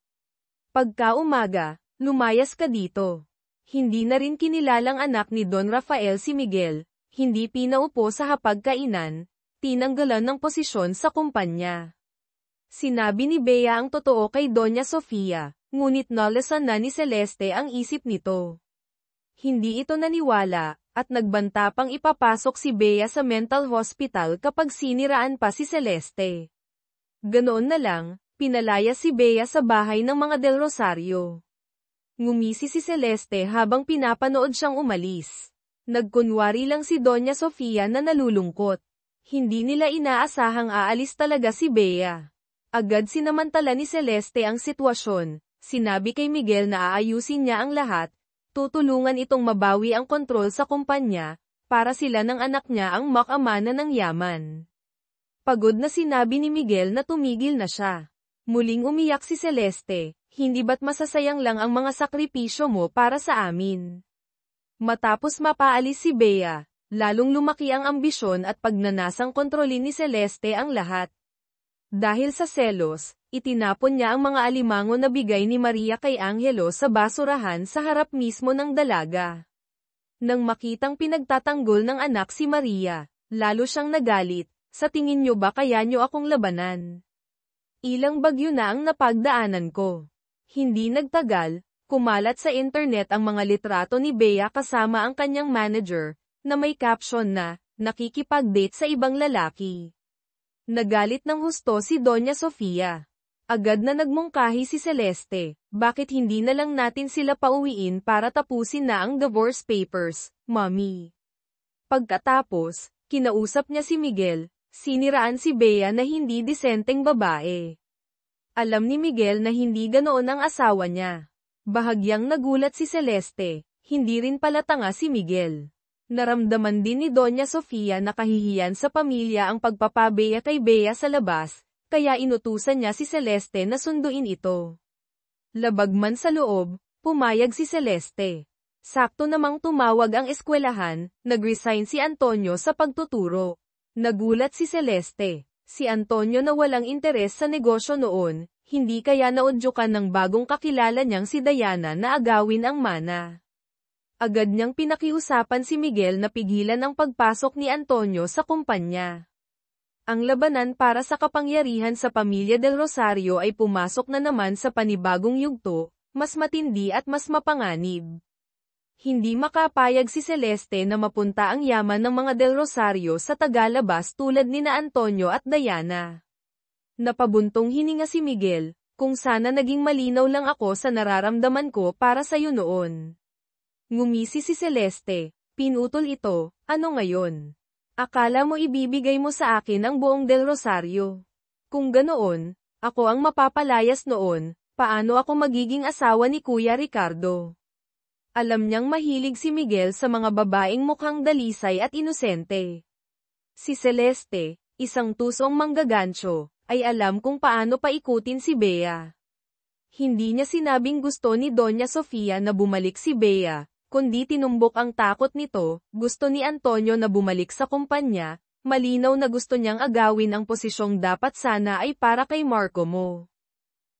Pagka-umaga, lumayas ka dito. Hindi na rin kinilalang anak ni Don Rafael si Miguel, hindi pinaupo sa hapagkainan, tinanggalan ng posisyon sa kumpanya. Sinabi ni Bea ang totoo kay Doña Sofia, ngunit nalasan na ni Celeste ang isip nito. Hindi ito naniwala, at nagbanta pang ipapasok si Bea sa mental hospital kapag siniraan pa si Celeste. Ganoon na lang, pinalaya si Bea sa bahay ng mga Del Rosario. Ngumisi si Celeste habang pinapanood siyang umalis. Nagkunwari lang si Doña Sofia na nalulungkot. Hindi nila inaasahang aalis talaga si Bea. Agad sinamantala ni Celeste ang sitwasyon. Sinabi kay Miguel na aayusin niya ang lahat, tutulungan itong mabawi ang kontrol sa kumpanya, para sila ng anak niya ang makamana ng yaman. Pagod na sinabi ni Miguel na tumigil na siya. Muling umiyak si Celeste, hindi ba't masasayang lang ang mga sakripisyo mo para sa amin? Matapos mapaalis si Bea, lalong lumaki ang ambisyon at pagnanasang kontrolin ni Celeste ang lahat. Dahil sa selos, itinapon niya ang mga alimango na bigay ni Maria kay Angelo sa basurahan sa harap mismo ng dalaga. Nang makitang pinagtatanggol ng anak si Maria, lalo siyang nagalit. Sa tingin niyo ba kaya niyo akong labanan? Ilang bagyo na ang napagdaanan ko. Hindi nagtagal, kumalat sa internet ang mga litrato ni Bea kasama ang kanyang manager, na may caption na, nakikipag-date sa ibang lalaki. Nagalit ng husto si Doña Sofia. Agad na nagmungkahi si Celeste, bakit hindi na lang natin sila pauwiin para tapusin na ang divorce papers, Mommy? Pagkatapos, kinausap niya si Miguel. Siniraan si Bea na hindi disenteng babae. Alam ni Miguel na hindi ganoon ang asawa niya. Bahagyang nagulat si Celeste, hindi rin pala tanga si Miguel. Naramdaman din ni Doña Sofia na kahihiyan sa pamilya ang pagpapabeya kay Bea sa labas, kaya inutusan niya si Celeste na sunduin ito. Labag man sa loob, pumayag si Celeste. Sakto namang tumawag ang eskwelahan, nag-resign si Antonio sa pagtuturo. Nagulat si Celeste. Si Antonio na walang interes sa negosyo noon, hindi kaya naudyukan ng bagong kakilala niyang si Diana na agawin ang mana. Agad niyang pinakiusapan si Miguel na pigilan ang pagpasok ni Antonio sa kumpanya. Ang labanan para sa kapangyarihan sa pamilya Del Rosario ay pumasok na naman sa panibagong yugto, mas matindi at mas mapanganib. Hindi makapayag si Celeste na mapunta ang yaman ng mga Del Rosario sa tagalabas tulad nina Antonio at Diana. Napabuntong hininga si Miguel, kung sana naging malinaw lang ako sa nararamdaman ko para sa'yo noon. Ngumisi si Celeste, pinutol ito, ano ngayon? Akala mo ibibigay mo sa akin ang buong Del Rosario? Kung ganoon, ako ang mapapalayas noon, paano ako magiging asawa ni Kuya Ricardo? Alam niyang mahilig si Miguel sa mga babaeng mukhang dalisay at inosente. Si Celeste, isang tusong manggagancho, ay alam kung paano paikutin si Bea. Hindi niya sinabing gusto ni Doña Sofia na bumalik si Bea, kundi tinumbok ang takot nito, gusto ni Antonio na bumalik sa kumpanya, malinaw na gusto niyang agawin ang posisyong dapat sana ay para kay Marco mo.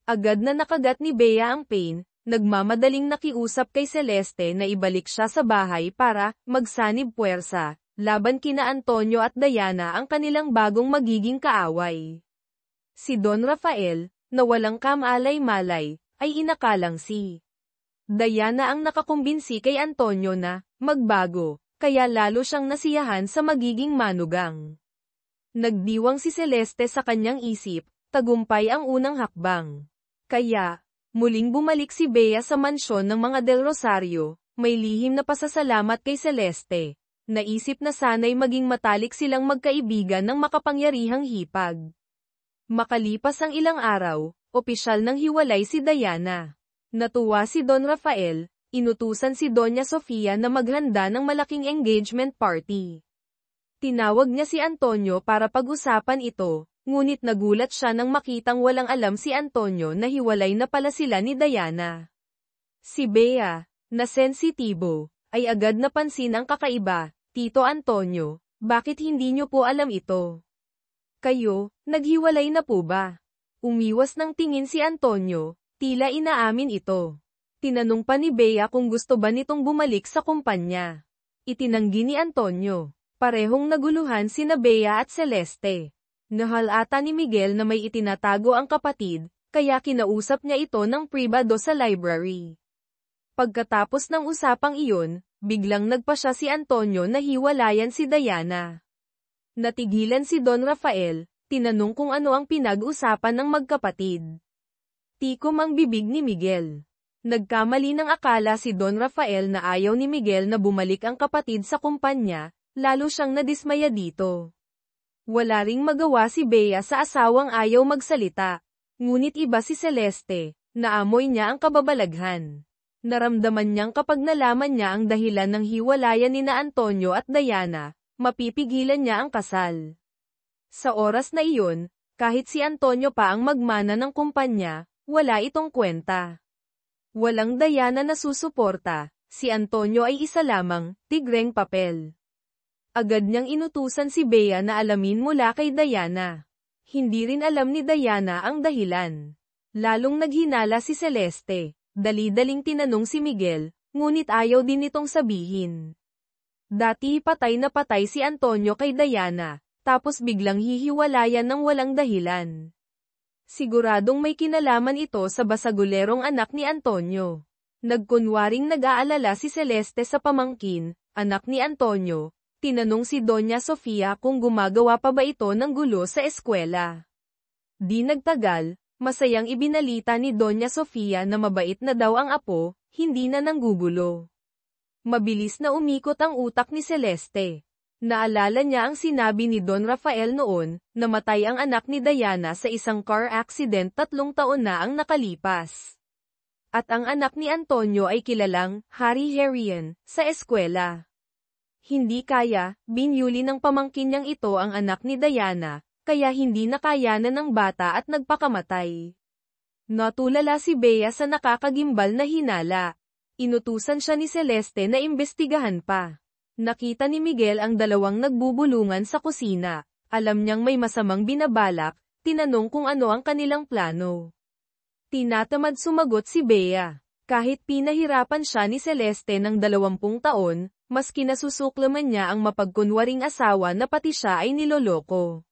Agad na nakagat ni Bea ang pain. Nagmamadaling nakiusap kay Celeste na ibalik siya sa bahay para magsanib puwersa, laban kina Antonio at Diana ang kanilang bagong magiging kaaway. Si Don Rafael, na walang kamalay-malay, ay inakalang si Diana ang nakakumbinsi kay Antonio na magbago, kaya lalo siyang nasiyahan sa magiging manugang. Nagdiwang si Celeste sa kanyang isip, tagumpay ang unang hakbang. Kaya, muling bumalik si Bea sa mansyon ng mga Del Rosario, may lihim na pasasalamat kay Celeste. Naisip na sana'y maging matalik silang magkaibigan ng makapangyarihang hipag. Makalipas ang ilang araw, opisyal nang hiwalay si Diana. Natuwa si Don Rafael, inutusan si Doña Sofia na maghanda ng malaking engagement party. Tinawag niya si Antonio para pag-usapan ito. Ngunit nagulat siya nang makitang walang alam si Antonio na hiwalay na pala sila ni Diana. Si Bea, na sensitibo, ay agad napansin ang kakaiba, Tito Antonio, bakit hindi niyo po alam ito? Kayo, naghiwalay na po ba? Umiwas ng tingin si Antonio, tila inaamin ito. Tinanong pa ni Bea kung gusto ba nitong bumalik sa kumpanya. Itinanggi ni Antonio. Parehong naguluhan sina Bea at Celeste. Nahalata ni Miguel na may itinatago ang kapatid, kaya kinausap niya ito ng pribado sa library. Pagkatapos ng usapang iyon, biglang nagpasya si Antonio na hiwalayan si Diana. Natigilan si Don Rafael, tinanong kung ano ang pinag-usapan ng magkapatid. Tikom ang bibig ni Miguel. Nagkamali ng akala si Don Rafael na ayaw ni Miguel na bumalik ang kapatid sa kumpanya, lalo siyang nadismaya dito. Wala ring magawa si Bea sa asawang ayaw magsalita. Ngunit iba si Celeste, naamoy niya ang kababalaghan. Naramdaman niyang kapag nalaman niya ang dahilan ng hiwalayan nina Antonio at Diana, mapipigilan niya ang kasal. Sa oras na iyon, kahit si Antonio pa ang magmana ng kumpanya, wala itong kwenta. Walang Diana na susuporta, Si Antonio ay isa lamang, tigreng papel. Agad niyang inutusan si Bea na alamin mula kay Diana. Hindi rin alam ni Diana ang dahilan. Lalong naghinala si Celeste. Dali-daling tinanong si Miguel, ngunit ayaw din nitong sabihin. Dati patay na patay si Antonio kay Diana, tapos biglang hihiwalayan ng walang dahilan. Siguradong may kinalaman ito sa basagulerong anak ni Antonio. Nagkunwaring nag-aalala si Celeste sa pamangkin, anak ni Antonio. Tinanong si Doña Sofia kung gumagawa pa ba ito ng gulo sa eskwela. Di nagtagal, masayang ibinalita ni Doña Sofia na mabait na daw ang apo, hindi na nanggugulo. Mabilis na umikot ang utak ni Celeste. Naalala niya ang sinabi ni Don Rafael noon, namatay ang anak ni Diana sa isang car accident 3 taon na ang nakalipas. At ang anak ni Antonio ay kilalang, Harry Herian, sa eskwela. Hindi kaya, binyuli ng pamangkin niyang ito ang anak ni Diana, kaya hindi nakayanan ng bata at nagpakamatay. Natulala si Bea sa nakakagimbal na hinala. Inutusan siya ni Celeste na imbestigahan pa. Nakita ni Miguel ang dalawang nagbubulungan sa kusina. Alam niyang may masamang binabalak, tinanong kung ano ang kanilang plano. Tinatamad sumagot si Bea. Kahit pinahirapan siya ni Celeste ng 20 taon, mas kinasusuklaman niya ang mapagkunwaring asawa na pati siya ay niloloko.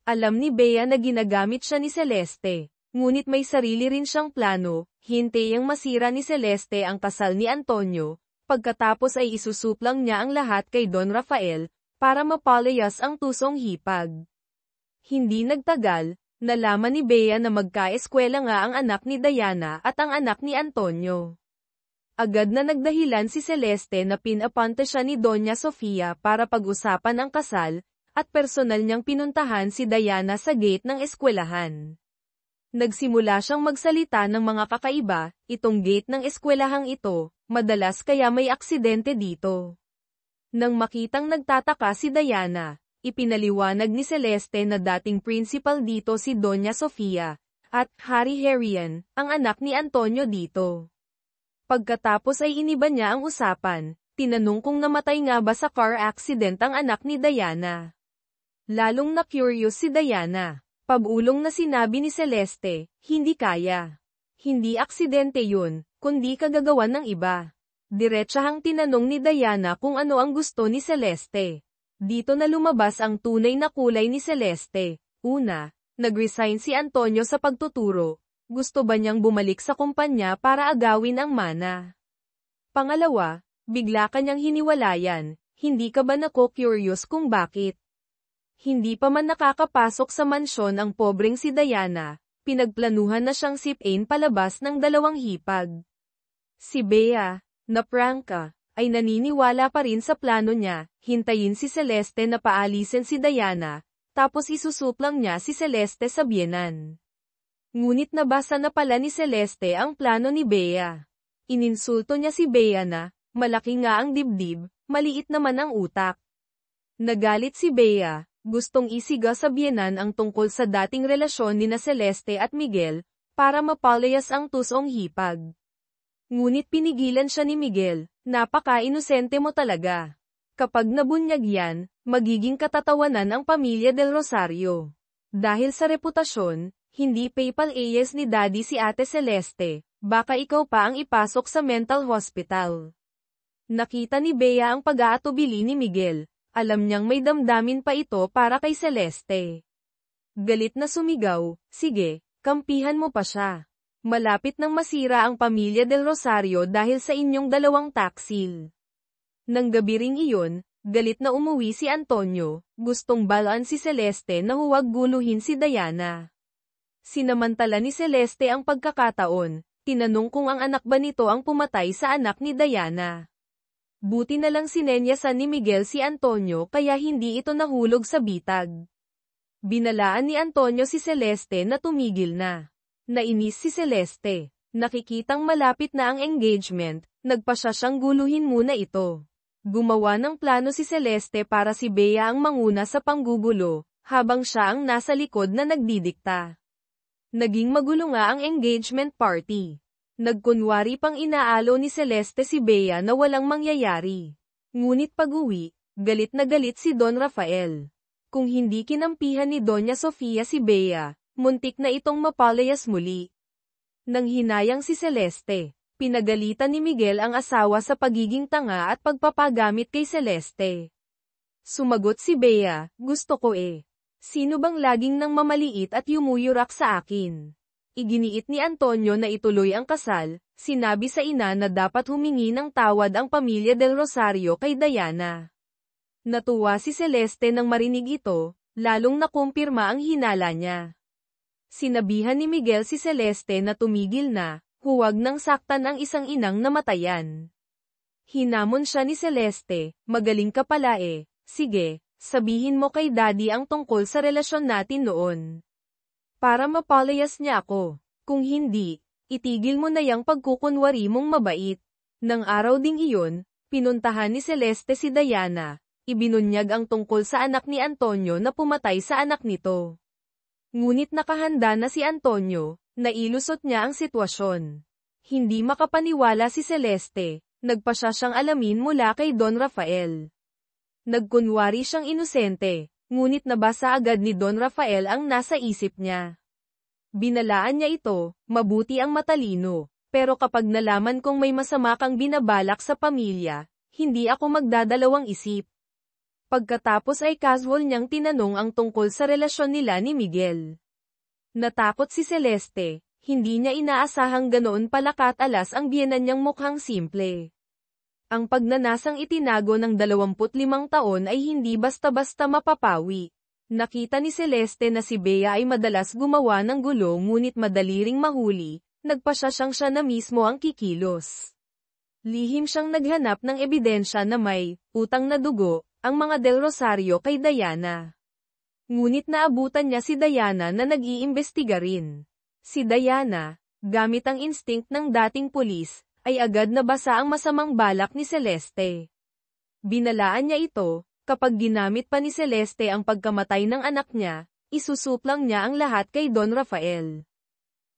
Alam ni Bea na ginagamit siya ni Celeste, ngunit may sarili rin siyang plano, hintayang masira ni Celeste ang kasal ni Antonio, pagkatapos ay isusuplang niya ang lahat kay Don Rafael, para mapalayas ang tusong hipag. Hindi nagtagal, nalaman ni Bea na magkaeskwela nga ang anak ni Diana at ang anak ni Antonio. Agad na nagdahilan si Celeste na pinapanta siya ni Doña Sofia para pag-usapan ang kasal, at personal niyang pinuntahan si Diana sa gate ng eskwelahan. Nagsimula siyang magsalita ng mga kakaiba, itong gate ng eskwelahang ito, madalas kaya may aksidente dito. Nang makitang nagtataka si Diana, ipinaliwanag ni Celeste na dating principal dito si Doña Sofia, at Harry Herian, ang anak ni Antonio dito. Pagkatapos ay iniba niya ang usapan, tinanong kung namatay nga ba sa car accident ang anak ni Diana. Lalong na-curious si Diana. Pabulong na sinabi ni Celeste, hindi kaya. Hindi aksidente yun, kundi kagagawan ng iba. Diretsahang tinanong ni Diana kung ano ang gusto ni Celeste. Dito na lumabas ang tunay na kulay ni Celeste. Una, nag-resign si Antonio sa pagtuturo. Gusto ba niyang bumalik sa kumpanya para agawin ang mana? Pangalawa, bigla kanyang hiniwalayan, hindi ka ba nako-curious kung bakit? Hindi pa man nakakapasok sa mansyon ang pobreng si Diana, pinagplanuhan na siyang sipain palabas ng 2 hipag. Si Bea, na prangka, ay naniniwala pa rin sa plano niya, hintayin si Celeste na paalisin si Diana, tapos isusuplang niya si Celeste sa biyenan. Ngunit nabasa na pala ni Celeste ang plano ni Bea. Ininsulto niya si Bea na, malaki nga ang dibdib, maliit naman ang utak. Nagalit si Bea, gustong isiga sa biyenan ang tungkol sa dating relasyon ni na Celeste at Miguel, para mapalayas ang tusong hipag. Ngunit pinigilan siya ni Miguel, napaka-inosente mo talaga. Kapag nabunyag yan, magiging katatawanan ang pamilya del Rosario. Dahil sa reputasyon, hindi PayPal AS ni Daddy si Ate Celeste, baka ikaw pa ang ipasok sa mental hospital. Nakita ni Bea ang pag-aatubili ni Miguel, alam niyang may damdamin pa ito para kay Celeste. Galit na sumigaw, sige, kampihan mo pa siya. Malapit nang masira ang pamilya del Rosario dahil sa inyong 2 taksil. Nang gabi ring iyon, galit na umuwi si Antonio, gustong balaan si Celeste na huwag guluhin si Diana. Sinamantala ni Celeste ang pagkakataon, tinanong kung ang anak ba nito ang pumatay sa anak ni Diana. Buti na lang sinenyasan ni Miguel si Antonio kaya hindi ito nahulog sa bitag. Binalaan ni Antonio si Celeste na tumigil na. Nainis si Celeste. Nakikitang malapit na ang engagement, nagpasya siyang guluhin muna ito. Gumawa ng plano si Celeste para si Bea ang manguna sa panggugulo, habang siya ang nasa likod na nagdidikta. Naging magulo nga ang engagement party. Nagkunwari pang inaalo ni Celeste si Bea na walang mangyayari. Ngunit pag-uwi, galit na galit si Don Rafael. Kung hindi kinampihan ni Doña Sofia si Bea, muntik na itong mapalayas muli. Nang hinayang si Celeste, pinagalitan ni Miguel ang asawa sa pagiging tanga at pagpapagamit kay Celeste. Sumagot si Bea, gusto ko eh. Sino bang laging nang mamaliit at yumuyurak sa akin? Iginiit ni Antonio na ituloy ang kasal, sinabi sa ina na dapat humingi ng tawad ang pamilya del Rosario kay Diana. Natuwa si Celeste nang marinig ito, lalong nakumpirma ang hinala niya. Sinabihan ni Miguel si Celeste na tumigil na, huwag nang saktan ang isang inang namatayan. Hinamon siya ni Celeste, magaling ka pala eh, sige, sabihin mo kay Daddy ang tungkol sa relasyon natin noon. Para mapalayas niya ako. Kung hindi, itigil mo na yang pagkukunwari mong mabait. Nang araw ding iyon, pinuntahan ni Celeste si Diana. Ibinunyag ang tungkol sa anak ni Antonio na pumatay sa anak nito. Ngunit nakahanda na si Antonio, nailusot niya ang sitwasyon. Hindi makapaniwala si Celeste, nagpa siya siyang alamin mula kay Don Rafael. Nagkunwari siyang inosente. Ngunit nabasa agad ni Don Rafael ang nasa isip niya. Binalaan niya ito, mabuti ang matalino, pero kapag nalaman kong may masama kang binabalak sa pamilya, hindi ako magdadalawang isip. Pagkatapos ay casual niyang tinanong ang tungkol sa relasyon nila ni Miguel. Natakot si Celeste, hindi niya inaasahang ganoon pala katalas ang biyenan niyang mukhang simple. Ang pagnanasang itinago ng 25 taon ay hindi basta-basta mapapawi. Nakita ni Celeste na si Bea ay madalas gumawa ng gulo ngunit madali ring mahuli, nagpasya siya na mismo ang kikilos. Lihim siyang naghanap ng ebidensya na may utang na dugo ang mga Del Rosario kay Diana. Ngunit naabutan niya si Diana na nag-iimbestiga rin. Si Diana, gamit ang instinct ng dating pulis, ay agad nabasa ang masamang balak ni Celeste. Binalaan niya ito, kapag ginamit pa ni Celeste ang pagkamatay ng anak niya, isusuplang niya ang lahat kay Don Rafael.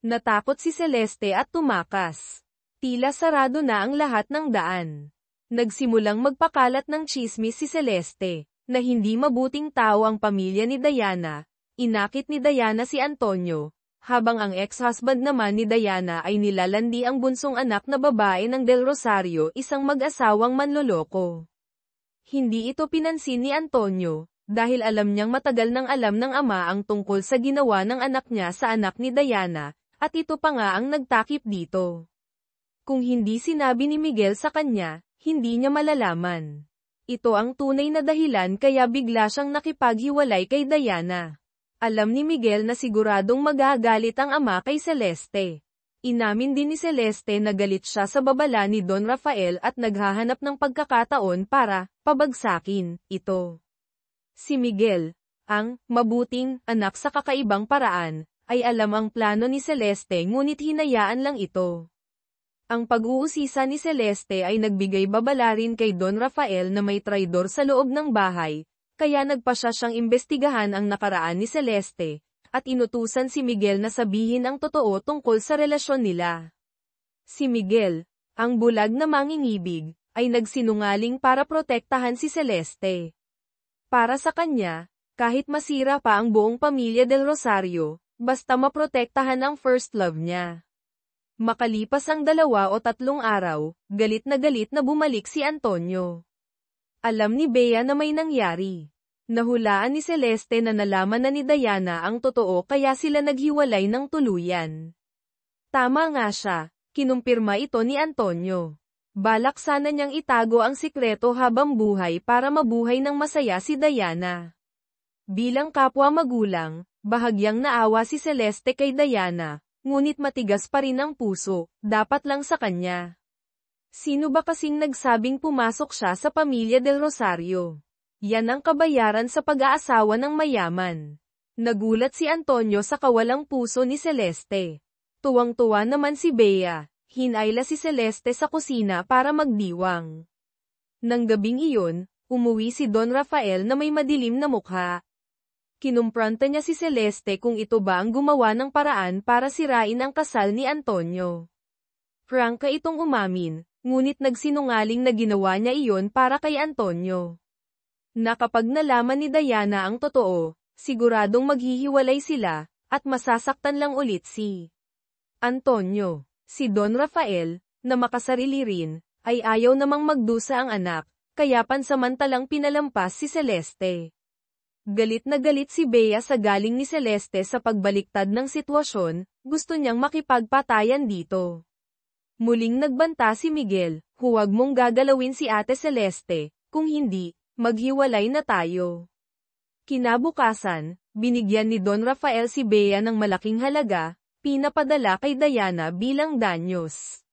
Natakot si Celeste at tumakas. Tila sarado na ang lahat ng daan. Nagsimulang magpakalat ng tsismis si Celeste, na hindi mabuting tao ang pamilya ni Diana. Inakit ni Diana si Antonio, habang ang ex-husband naman ni Diana ay nilalandi ang bunsong anak na babae ng Del Rosario, isang mag-asawang manloloko. Hindi ito pinansin ni Antonio, dahil alam niyang matagal nang alam ng ama ang tungkol sa ginawa ng anak niya sa anak ni Diana, at ito pa nga ang nagtakip dito. Kung hindi sinabi ni Miguel sa kanya, hindi niya malalaman. Ito ang tunay na dahilan kaya bigla siyang nakipaghiwalay kay Diana. Alam ni Miguel na siguradong magagalit ang ama kay Celeste. Inamin din ni Celeste na galit siya sa babala ni Don Rafael at naghahanap ng pagkakataon para pabagsakin ito. Si Miguel, ang mabuting anak sa kakaibang paraan, ay alam ang plano ni Celeste ngunit hinayaan lang ito. Ang pag-uusisa ni Celeste ay nagbigay babala rin kay Don Rafael na may traidor sa loob ng bahay. Kaya nagpasya siyang imbestigahan ang nakaraan ni Celeste, at inutusan si Miguel na sabihin ang totoo tungkol sa relasyon nila. Si Miguel, ang bulag na mangingibig, ay nagsinungaling para protektahan si Celeste. Para sa kanya, kahit masira pa ang buong pamilya del Rosario, basta maprotektahan ang first love niya. Makalipas ang 2 o 3 araw, galit na bumalik si Antonio. Alam ni Bea na may nangyari. Nahulaan ni Celeste na nalaman na ni Diana ang totoo kaya sila naghiwalay ng tuluyan. Tama nga siya, kinumpirma ito ni Antonio. Balak sana niyang itago ang sikreto habang buhay para mabuhay ng masaya si Diana. Bilang kapwa magulang, bahagyang naawa si Celeste kay Diana, ngunit matigas pa rin ang puso, dapat lang sa kanya. Sino ba kasing nagsabing pumasok siya sa pamilya del Rosario? Yan ang kabayaran sa pag-aasawa ng mayaman. Nagulat si Antonio sa kawalang puso ni Celeste. Tuwang-tuwa naman si Bea, hinayla si Celeste sa kusina para magdiwang. Nang gabing iyon, umuwi si Don Rafael na may madilim na mukha. Kinumpronta niya si Celeste kung ito ba ang gumawa ng paraan para sirain ang kasal ni Antonio. Prangka itong umamin, ngunit nagsinungaling na ginawa niya iyon para kay Antonio. Na kapag nalaman ni Diana ang totoo, siguradong maghihiwalay sila, at masasaktan lang ulit si Antonio. Si Don Rafael, na makasarili rin, ay ayaw namang magdusa ang anak, kaya pansamantalang pinalampas si Celeste. Galit na galit si Bea sa galing ni Celeste sa pagbaliktad ng sitwasyon, gusto niyang makipagpatayan dito. Muling nagbanta si Miguel, huwag mong gagalawin si Ate Celeste, kung hindi, maghiwalay na tayo. Kinabukasan, binigyan ni Don Rafael si Bea ng malaking halaga, pinapadala kay Diana bilang danyos.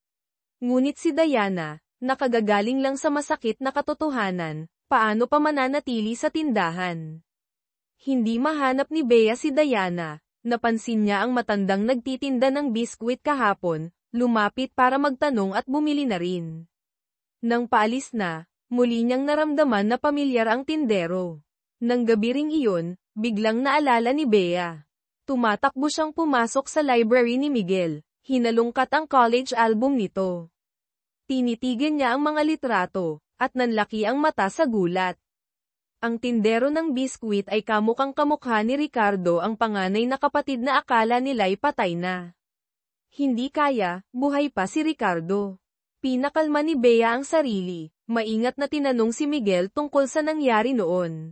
Ngunit si Diana, nakagagaling lang sa masakit na katotohanan, paano pa mananatili sa tindahan? Hindi mahanap ni Bea si Diana, napansin niya ang matandang nagtitinda ng biskwit kahapon, lumapit para magtanong at bumili na rin. Nang paalis na, muli niyang naramdaman na pamilyar ang tindero. Nang gabi ring iyon, biglang naalala ni Bea. Tumatakbo siyang pumasok sa library ni Miguel, hinalungkat ang college album nito. Tinitigan niya ang mga litrato, at nanlaki ang mata sa gulat. Ang tindero ng biskwit ay kamukhang kamukha ni Ricardo, ang panganay na kapatid na akala nila'y patay na. Hindi kaya, buhay pa si Ricardo. Pinakalma ni Bea ang sarili, maingat na tinanong si Miguel tungkol sa nangyari noon.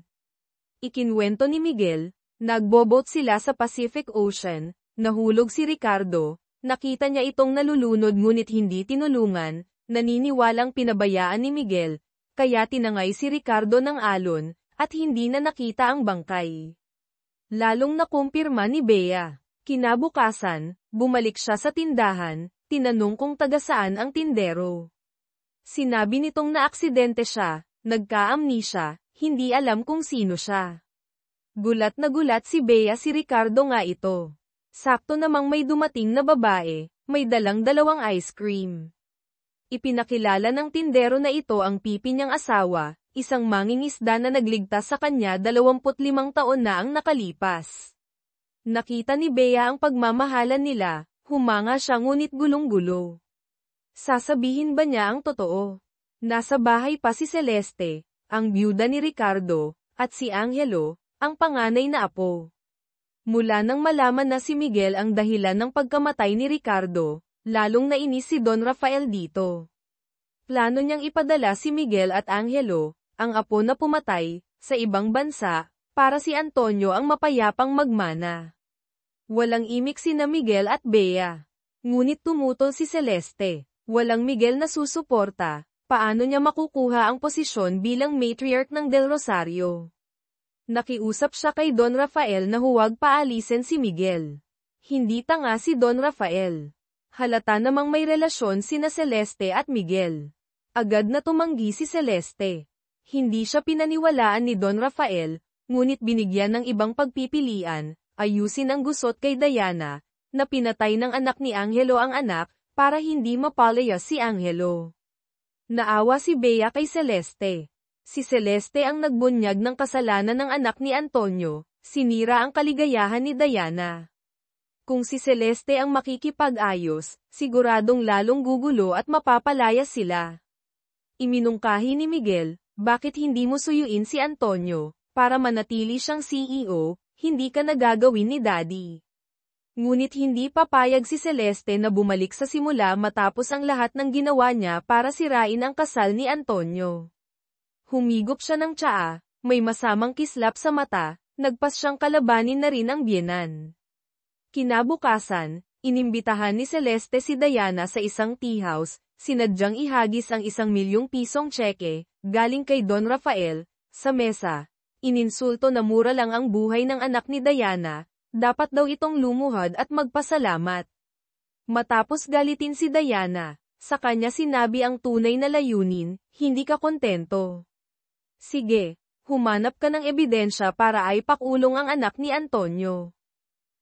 Ikinwento ni Miguel, nagbobot sila sa Pacific Ocean, nahulog si Ricardo, nakita niya itong nalulunod ngunit hindi tinulungan, naniniwalang pinabayaan ni Miguel, kaya tinangay si Ricardo ng alon, at hindi na nakita ang bangkay. Lalong nakumpirma ni Bea. Kinabukasan, bumalik siya sa tindahan, tinanong kung taga saan ang tindero. Sinabi nitong naaksidente siya, nagka-amnesia, hindi alam kung sino siya. Gulat na gulat si Bea, si Ricardo nga ito. Sakto namang may dumating na babae, may dalang dalawang ice cream. Ipinakilala ng tindero na ito ang pipi niyang asawa, isang mangingisda na nagligtas sa kanya 25 taon na ang nakalipas. Nakita ni Bea ang pagmamahalan nila, humanga siya ngunit gulong-gulo. Sasabihin ba niya ang totoo? Nasa bahay pa si Celeste, ang byuda ni Ricardo, at si Angelo, ang panganay na apo. Mula nang malaman na si Miguel ang dahilan ng pagkamatay ni Ricardo, lalong nainis si Don Rafael dito. Plano niyang ipadala si Miguel at Angelo, ang apo na pumatay, sa ibang bansa, para si Antonio ang mapayapang magmana. Walang imik sina Miguel at Bea. Ngunit tumutol si Celeste. Walang Miguel na susuporta, paano niya makukuha ang posisyon bilang matriarch ng Del Rosario? Nakiusap siya kay Don Rafael na huwag paalisin si Miguel. Hindi tanga si Don Rafael. Halata namang may relasyon sina Celeste at Miguel. Agad na tumanggi si Celeste. Hindi siya pinaniwalaan ni Don Rafael, ngunit binigyan ng ibang pagpipilian, ayusin ang gusot kay Diana, na pinatay ng anak ni Angelo ang anak, para hindi mapalayas si Angelo. Naawa si Bea kay Celeste. Si Celeste ang nagbunyag ng kasalanan ng anak ni Antonio, sinira ang kaligayahan ni Diana. Kung si Celeste ang makikipag-ayos, siguradong lalong gugulo at mapapalayas sila. Iminungkahi ni Miguel, bakit hindi mo suyuin si Antonio, para manatili siyang CEO, hindi ka nagagawin ni Daddy. Ngunit hindi papayag si Celeste na bumalik sa simula matapos ang lahat ng ginawa niya para sirain ang kasal ni Antonio. Humigop siya ng tsaa, may masamang kislap sa mata, nagpas siyang kalabanin na rin ang biyenan. Kinabukasan, inimbitahan ni Celeste si Diana sa isang tea house, sinadyang ihagis ang 1 milyong pisong tseke, galing kay Don Rafael, sa mesa. Ininsulto na mura lang ang buhay ng anak ni Diana, dapat daw itong lumuhod at magpasalamat. Matapos galitin si Diana, sa kanya sinabi ang tunay na layunin, hindi ka kontento. Sige, humanap ka ng ebidensya para ay pakulong ang anak ni Antonio.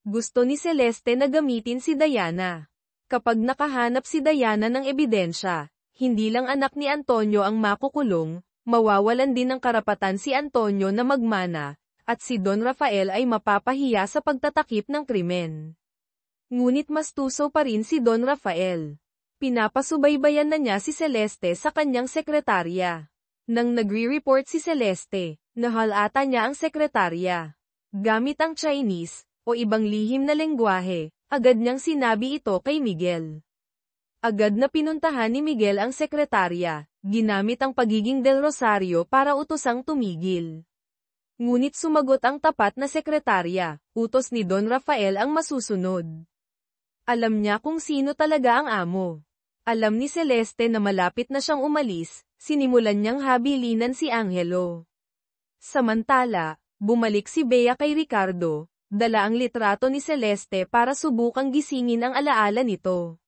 Gusto ni Celeste na gamitin si Diana. Kapag nakahanap si Diana ng ebidensya, hindi lang anak ni Antonio ang makukulong, mawawalan din ng karapatan si Antonio na magmana, at si Don Rafael ay mapapahiya sa pagtatakip ng krimen. Ngunit mas tuso pa rin si Don Rafael. Pinapasubaybayan na niya si Celeste sa kanyang sekretarya. Nang nagre-report si Celeste, nahalata niya ang sekretarya. Gamit ang Chinese, o ibang lihim na lengguwahe, agad niyang sinabi ito kay Miguel. Agad na pinuntahan ni Miguel ang sekretarya, ginamit ang pagiging Del Rosario para utosang tumigil. Ngunit sumagot ang tapat na sekretarya, utos ni Don Rafael ang masusunod. Alam niya kung sino talaga ang amo. Alam ni Celeste na malapit na siyang umalis, sinimulan niyang habilinan si Angelo. Samantala, bumalik si Bea kay Ricardo, dala ang litrato ni Celeste para subukang gisingin ang alaala nito.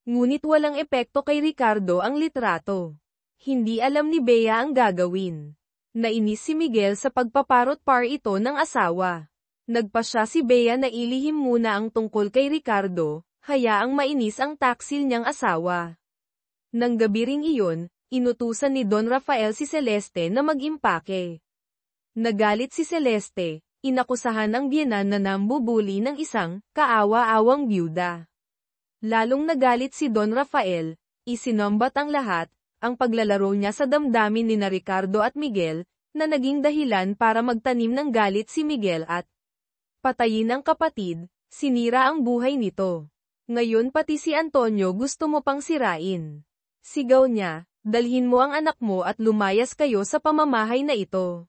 Ngunit walang epekto kay Ricardo ang litrato. Hindi alam ni Bea ang gagawin. Nainis si Miguel sa pagpaparot-par ito ng asawa. Nagpasya si Bea na ilihim muna ang tungkol kay Ricardo, hayaang mainis ang taksil niyang asawa. Nang gabi ring iyon, inutusan ni Don Rafael si Celeste na mag-impake. Nagalit si Celeste, inakusahan ng biyenan na nambubuli ng isang kaawa-awang byuda. Lalong nagalit si Don Rafael, isinombat ang lahat, ang paglalaro niya sa damdamin ni Ricardo at Miguel, na naging dahilan para magtanim ng galit si Miguel at patayin ang kapatid, sinira ang buhay nito. Ngayon pati si Antonio gusto mo pang sirain. Sigaw niya, dalhin mo ang anak mo at lumayas kayo sa pamamahay na ito.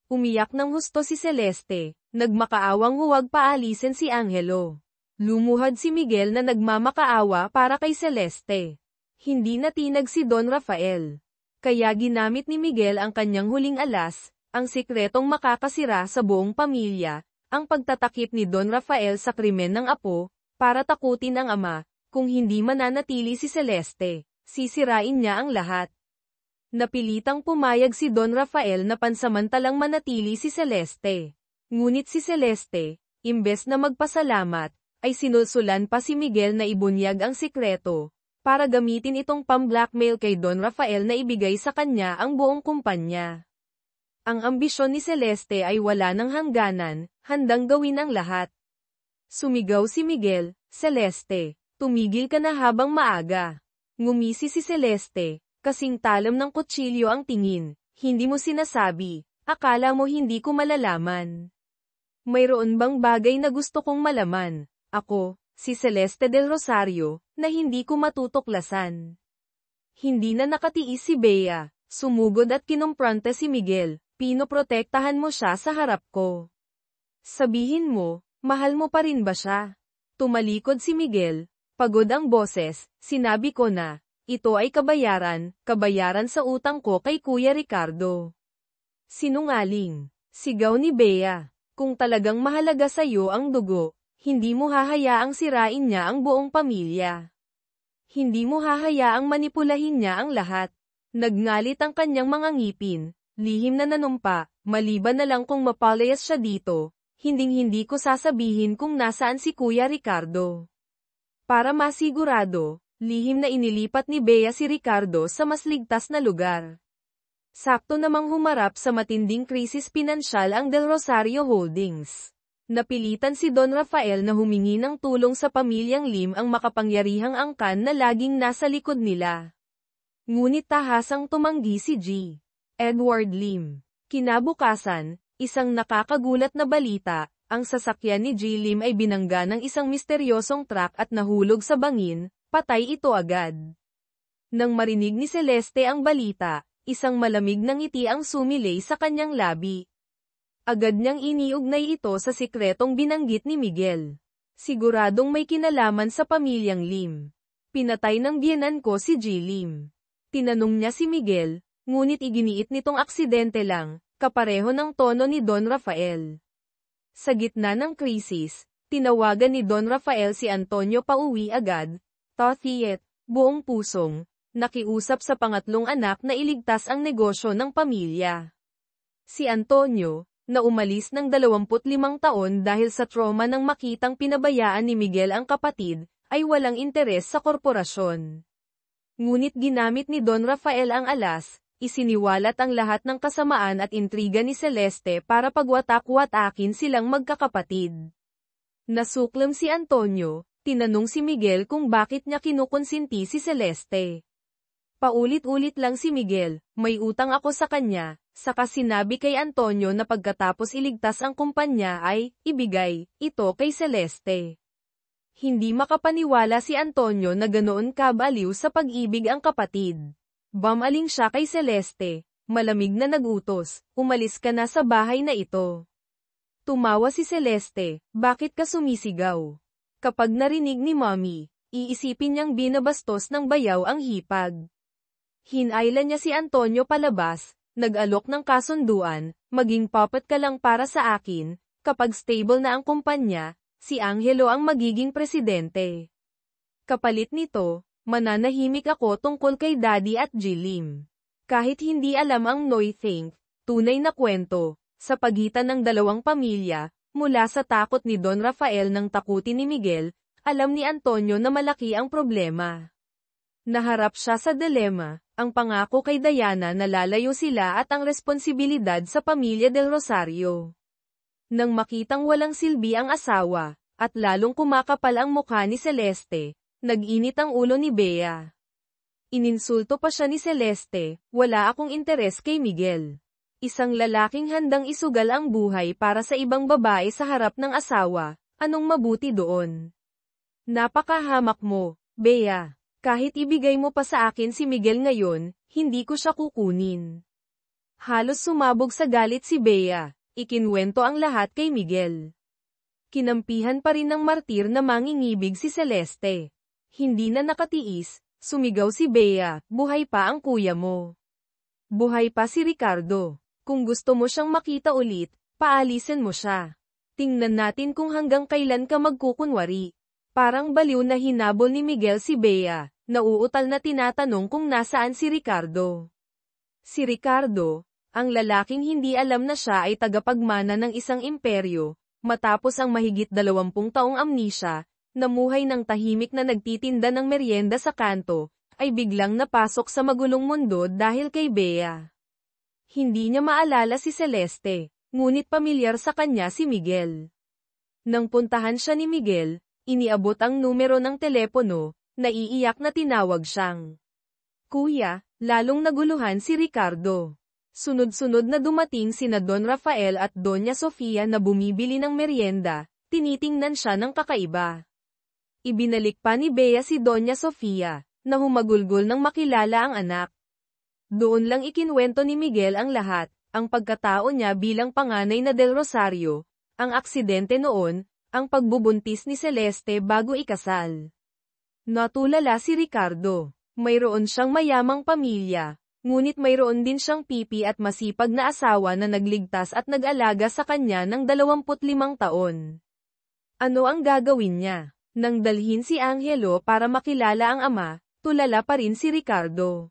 Umiyak ng husto si Celeste, nagmakaawang huwag paalisin si Angelo. Lumuhad si Miguel na nagmamakaawa para kay Celeste. Hindi natinag si Don Rafael. Kaya ginamit ni Miguel ang kanyang huling alas, ang sikretong makakasira sa buong pamilya, ang pagtatakip ni Don Rafael sa krimen ng apo, para takutin ang ama, kung hindi mananatili si Celeste, sisirain niya ang lahat. Napilitang pumayag si Don Rafael na pansamantalang manatili si Celeste. Ngunit si Celeste, imbes na magpasalamat, ay sinusulan pa si Miguel na ibunyag ang sikreto, para gamitin itong pam-blackmail kay Don Rafael na ibigay sa kanya ang buong kumpanya. Ang ambisyon ni Celeste ay wala ng hangganan, handang gawin ang lahat. Sumigaw si Miguel, Celeste, tumigil ka na habang maaga. Ngumisi si Celeste, kasing talam ng kutsilyo ang tingin, hindi mo sinasabi, akala mo hindi ko malalaman. Mayroon bang bagay na gusto kong malaman? Ako, si Celeste del Rosario, na hindi ko matutuklasan. Hindi na nakatiis si Bea, sumugod at kinumpronte si Miguel, pinoprotektahan mo siya sa harap ko. Sabihin mo, mahal mo pa rin ba siya? Tumalikod si Miguel, pagod ang boses, sinabi ko na, ito ay kabayaran sa utang ko kay Kuya Ricardo. Sinungaling, sigaw ni Bea, kung talagang mahalaga sa iyo ang dugo, hindi mo hahayaang sirain niya ang buong pamilya. Hindi mo hahayaang manipulahin niya ang lahat. Nagngalit ang kanyang mga ngipin, lihim na nanumpa, maliban na lang kung mapalayas siya dito, hinding-hindi ko sasabihin kung nasaan si Kuya Ricardo. Para masigurado, lihim na inilipat ni Bea si Ricardo sa mas ligtas na lugar. Sakto namang humarap sa matinding krisis pinansyal ang Del Rosario Holdings. Napilitan si Don Rafael na humingi ng tulong sa pamilyang Lim ang makapangyarihang angkan na laging nasa likod nila. Ngunit tahasang tumanggi si G. Edward Lim. Kinabukasan, isang nakakagulat na balita, ang sasakyan ni G. Lim ay binangga ng isang misteryosong truck at nahulog sa bangin, patay ito agad. Nang marinig ni Celeste ang balita, isang malamig na ngiti ang sumilay sa kanyang labi. Agad niyang iniugnay ito sa sikretong binanggit ni Miguel. Siguradong may kinalaman sa pamilyang Lim. Pinatay ng biyenan ko si G. Lim. Tinanong niya si Miguel, ngunit iginiit nitong aksidente lang, kapareho ng tono ni Don Rafael. Sa gitna ng krisis, tinawagan ni Don Rafael si Antonio pauwi agad, Tothiet, buong pusong, nakiusap sa pangatlong anak na iligtas ang negosyo ng pamilya. Si Antonio, na umalis ng 25 taon dahil sa trauma ng makitang pinabayaan ni Miguel ang kapatid, ay walang interes sa korporasyon. Ngunit ginamit ni Don Rafael ang alas, isiniwalat ang lahat ng kasamaan at intriga ni Celeste para pagwatak-watakin silang magkakapatid. Nasuklam si Antonio, Tinanong si Miguel kung bakit niya kinukonsinti si Celeste. Paulit-ulit lang si Miguel, may utang ako sa kanya, saka sinabi kay Antonio na pagkatapos iligtas ang kumpanya ay, ibigay, ito kay Celeste. Hindi makapaniwala si Antonio na ganoon kabaliw sa pag-ibig ang kapatid. Bumaling siya kay Celeste, malamig na nagutos, umalis ka na sa bahay na ito. Tumawa si Celeste, bakit ka sumisigaw? Kapag narinig ni Mommy, iisipin niyang binabastos ng bayaw ang hipag. Hinayla niya si Antonio palabas, nag-alok ng kasunduan, maging puppet ka lang para sa akin, kapag stable na ang kumpanya, si Angelo ang magiging presidente. Kapalit nito, mananahimik ako tungkol kay Daddy at Jilim. Kahit hindi alam ang Noy-think, tunay na kwento, sa pagitan ng dalawang pamilya, mula sa takot ni Don Rafael ng takutin ni Miguel, alam ni Antonio na malaki ang problema. Naharap siya sa dilema, ang pangako kay Diana na lalayo sila at ang responsibilidad sa pamilya del Rosario. Nang makitang walang silbi ang asawa, at lalong kumakapal ang mukha ni Celeste, nag-init ang ulo ni Bea. Ininsulto pa siya ni Celeste, wala akong interes kay Miguel. Isang lalaking handang isugal ang buhay para sa ibang babae sa harap ng asawa, anong mabuti doon? Napakahamak mo, Bea. Kahit ibigay mo pa sa akin si Miguel ngayon, hindi ko siya kukunin. Halos sumabog sa galit si Bea, ikinwento ang lahat kay Miguel. Kinampihan pa rin ng martir na mangingibig si Celeste. Hindi na nakatiis, sumigaw si Bea, buhay pa ang kuya mo. Buhay pa si Ricardo. Kung gusto mo siyang makita ulit, paalisin mo siya. Tingnan natin kung hanggang kailan ka magkukunwari. Parang baliw na hinabol ni Miguel si Bea, nauutal na tinatanong kung nasaan si Ricardo. Si Ricardo, ang lalaking hindi alam na siya ay tagapagmana ng isang imperyo, matapos ang mahigit 20 taong amnesia, namuhay ng tahimik na nagtitinda ng merienda sa kanto, ay biglang napasok sa magulong mundo dahil kay Bea. Hindi niya maalala si Celeste, ngunit pamilyar sa kanya si Miguel. Nang puntahan siya ni Miguel, iniabot ang numero ng telepono, naiiyak na tinawag siyang Kuya, lalong naguluhan si Ricardo. Sunod-sunod na dumating sina Don Rafael at Doña Sofia na bumibili ng merienda, tinitingnan siya ng kakaiba. Ibinalik pa ni Bea si Doña Sofia, na humagulgol nang makilala ang anak. Doon lang ikinwento ni Miguel ang lahat, ang pagkatao niya bilang panganay na Del Rosario, ang aksidente noon, ang pagbubuntis ni Celeste bago ikasal. Natulala si Ricardo, mayroon siyang mayamang pamilya, ngunit mayroon din siyang pipi at masipag na asawa na nagligtas at nag-alaga sa kanya ng 25 taon. Ano ang gagawin niya? Nang dalhin si Angelo para makilala ang ama, tulala pa rin si Ricardo.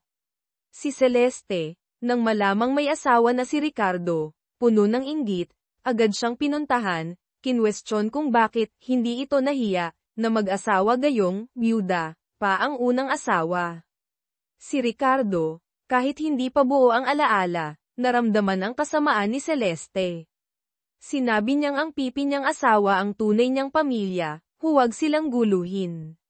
Si Celeste, nang malamang may asawa na si Ricardo, puno ng inggit, agad siyang pinuntahan, kinwestiyon kung bakit hindi ito nahiya, na mag-asawa gayong, byuda, pa ang unang asawa. Si Ricardo, kahit hindi pa buo ang alaala, naramdaman ang kasamaan ni Celeste. Sinabi niyang ang pipi niyang asawa ang tunay niyang pamilya, huwag silang guluhin.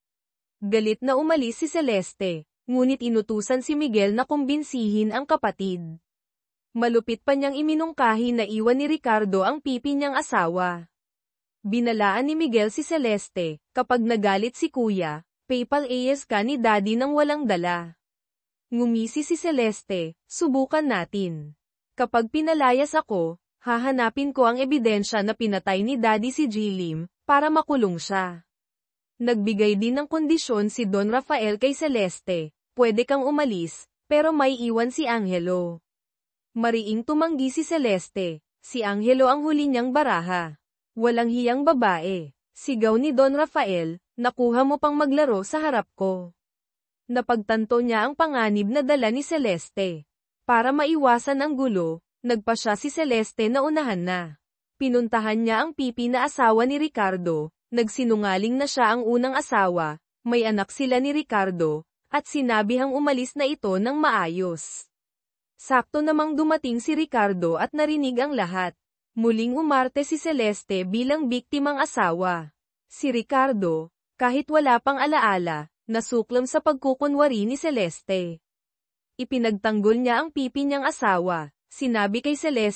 Galit na umalis si Celeste. Ngunit inutusan si Miguel na kumbinsihin ang kapatid. Malupit pa niyang iminungkahi na iwan ni Ricardo ang pipi niyang asawa. Binalaan ni Miguel si Celeste, kapag nagalit si kuya, PayPal AS ka ni Daddy nang walang dala. Ngumisi si Celeste, subukan natin. Kapag pinalayas ako, hahanapin ko ang ebidensya na pinatay ni Daddy si Jilim, para makulong siya. Nagbigay din ng kondisyon si Don Rafael kay Celeste. Pwede kang umalis, pero may iwan si Angelo. Mariing tumanggi si Celeste, si Angelo ang huli niyang baraha. Walang hiyang babae, sigaw ni Don Rafael, nakuha mo pang maglaro sa harap ko. Napagtanto niya ang panganib na dala ni Celeste. Para maiwasan ang gulo, nagpa siya si Celeste na unahan na. Pinuntahan niya ang pipi na asawa ni Ricardo, nagsinungaling na siya ang unang asawa, may anak sila ni Ricardo, at sinabihang umalis na ito ng maayos. Sakto namang dumating si Ricardo at narinig ang lahat. Muling umarte si Celeste bilang biktimang asawa. Si Ricardo, Kahit wala pang alaala, nasuklam sa pagkukunwari ni Celeste. Ipinagtanggol niya ang pipi niyang asawa. Sinabi kay Celeste,